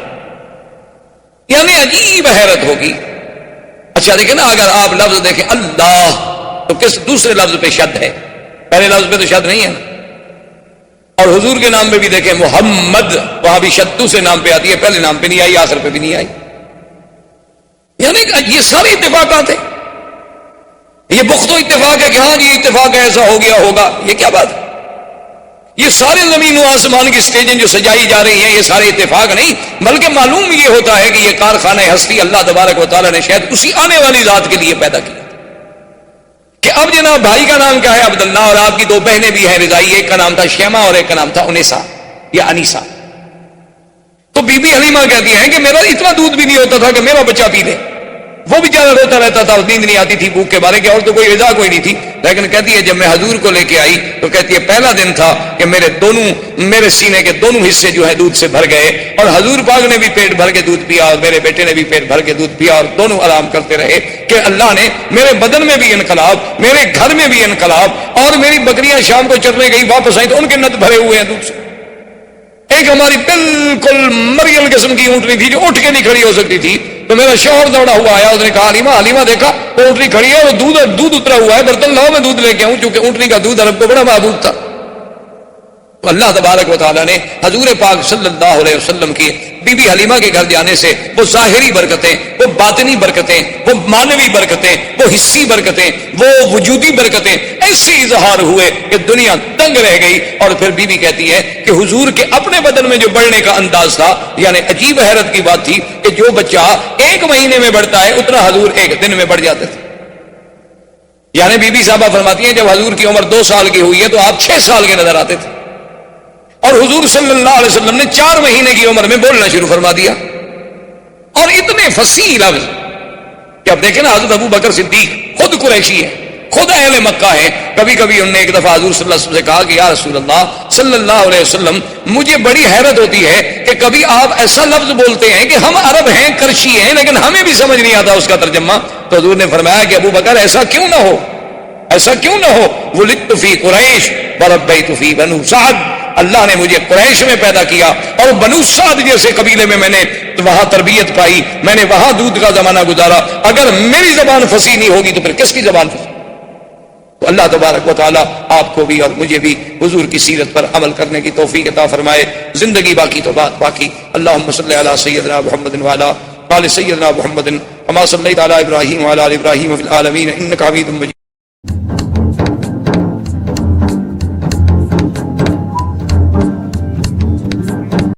یعنی عجیب حیرت ہوگی. اچھا دیکھیں نا، اگر آپ لفظ دیکھیں اللہ تو کس دوسرے لفظ پہ شد ہے؟ پہلے لفظ پہ تو شد نہیں ہے نا. اور حضور کے نام پہ بھی دیکھیں محمد، وہاں بھی شد دوسرے نام پہ آتی ہے، پہلے نام پہ نہیں آئی، آخر پہ بھی نہیں آئی. یعنی یہ سارے اتفاقات ہیں. یہ بخت و اتفاق ہے کہ ہاں جی اتفاق ہے، ایسا ہو گیا ہوگا، یہ کیا بات ہے؟ یہ سارے زمین و آسمان کی سٹیجیں جو سجائی جا رہی ہیں یہ سارے اتفاق نہیں، بلکہ معلوم یہ ہوتا ہے کہ یہ کارخانہ ہستی اللہ تبارک و تعالیٰ نے شاید اسی آنے والی ذات کے لیے پیدا کیا کہ اب جناب بھائی کا نام کیا ہے؟ عبداللہ، اور آپ کی دو بہنیں بھی ہیں رضائی، ایک کا نام تھا شیما اور ایک کا نام تھا انیسا یا انیسا. تو بی بی حلیمہ کہتی ہیں کہ میرا اتنا دودھ بھی نہیں ہوتا تھا کہ میرا بچہ پی دے. وہ بیچارہ روتا رہتا تھا، نیند نہیں آتی تھی بھوک کے بارے کی، اور تو کوئی غذا کوئی نہیں تھی. لیکن کہتی ہے جب میں حضور کو لے کے آئی تو کہتی ہے پہلا دن تھا کہ میرے سینے کے دونوں حصے جو ہے دودھ سے بھر گئے، اور حضور پاک نے بھی پیٹ بھر کے دودھ پیا اور میرے بیٹے نے بھی پیٹ بھر کے دودھ پیا، اور دونوں آرام کرتے رہے کہ اللہ نے میرے بدن میں بھی انقلاب، میرے گھر میں بھی انقلاب. اور میری بکریاں شام کو چرنے گئی، واپس آئی تو ان کے نت بھرے ہوئے ہیں دودھ سے. ایک ہماری بالکل مریم قسم کی اونٹنی تھی جو اٹھ کے نہیں کھڑی ہو سکتی تھی، تو میرا شوہر دوڑا ہوا آیا، اس نے کہا حلیمہ دیکھا وہ اونٹنی کھڑی ہے، وہ دودھ اترا ہوا ہے، برتن لاؤ میں دودھ لے کے آؤں، کیونکہ اونٹنی کا دودھ عرب کو بڑا محبوب تھا. تو اللہ تبارک و تعالیٰ نے حضور پاک صلی اللہ علیہ وسلم کی بی بی حلیمہ کے گھر جانے سے وہ ظاہری برکتیں، وہ باطنی برکتیں، وہ معنوی برکتیں، وہ حصی برکتیں، وہ وجودی برکتیں ایسے اظہار ہوئے کہ دنیا دنگ رہ گئی. اور پھر بی بی کہتی ہے کہ حضور کے اپنے بدن میں جو بڑھنے کا انداز تھا، یعنی عجیب حیرت کی بات تھی کہ جو بچہ ایک مہینے میں بڑھتا ہے اتنا حضور ایک دن میں بڑھ جاتے تھے. یعنی بی بی صاحبہ فرماتی ہیں جب حضور کی عمر 2 سال کی ہوئی ہے تو آپ 6 سال کے نظر آتے تھے، اور حضور صلی اللہ علیہ وسلم نے 4 مہینے کی عمر میں بولنا شروع فرما دیا. اور اتنے فصیح لفظ کہ اب دیکھیں نا، حضرت ابو بکر صدیق خود قریشی ہے، خود اہل مکہ ہے. کبھی کبھی انہوں نے ایک دفعہ حضور صلی اللہ علیہ وسلم سے کہا کہ یا رسول اللہ صلی اللہ علیہ وسلم، مجھے بڑی حیرت ہوتی ہے کہ کبھی آپ ایسا لفظ بولتے ہیں کہ ہم عرب ہیں، کرشی ہیں، لیکن ہمیں بھی سمجھ نہیں آتا اس کا ترجمہ. تو حضور نے فرمایا کہ ابو بکر ایسا کیوں نہ ہو، ایسا کیوں نہ ہو. ولدت فی قریش وربیت فی بنو سعد، اللہ نے مجھے قریش میں پیدا کیا اور بنو سعد جیسے قبیلے میں نے وہاں تربیت پائی، میں نے وہاں دودھ کا زمانہ گزارا. اگر میری زبان فصیح نہیں ہوگی تو پھر کس کی زبان فصیح؟ تو اللہ تبارک و تعالیٰ آپ کو بھی اور مجھے بھی حضور کی سیرت پر عمل کرنے کی توفیق عطا فرمائے. زندگی باقی تو بات باقی. اللہم صلی علی سیدنا محمد وعلی آل سیدنا محمد کما صلیت علی ابراہیم وعلی آل ابراہیم فی العالمین انک حمید مجید.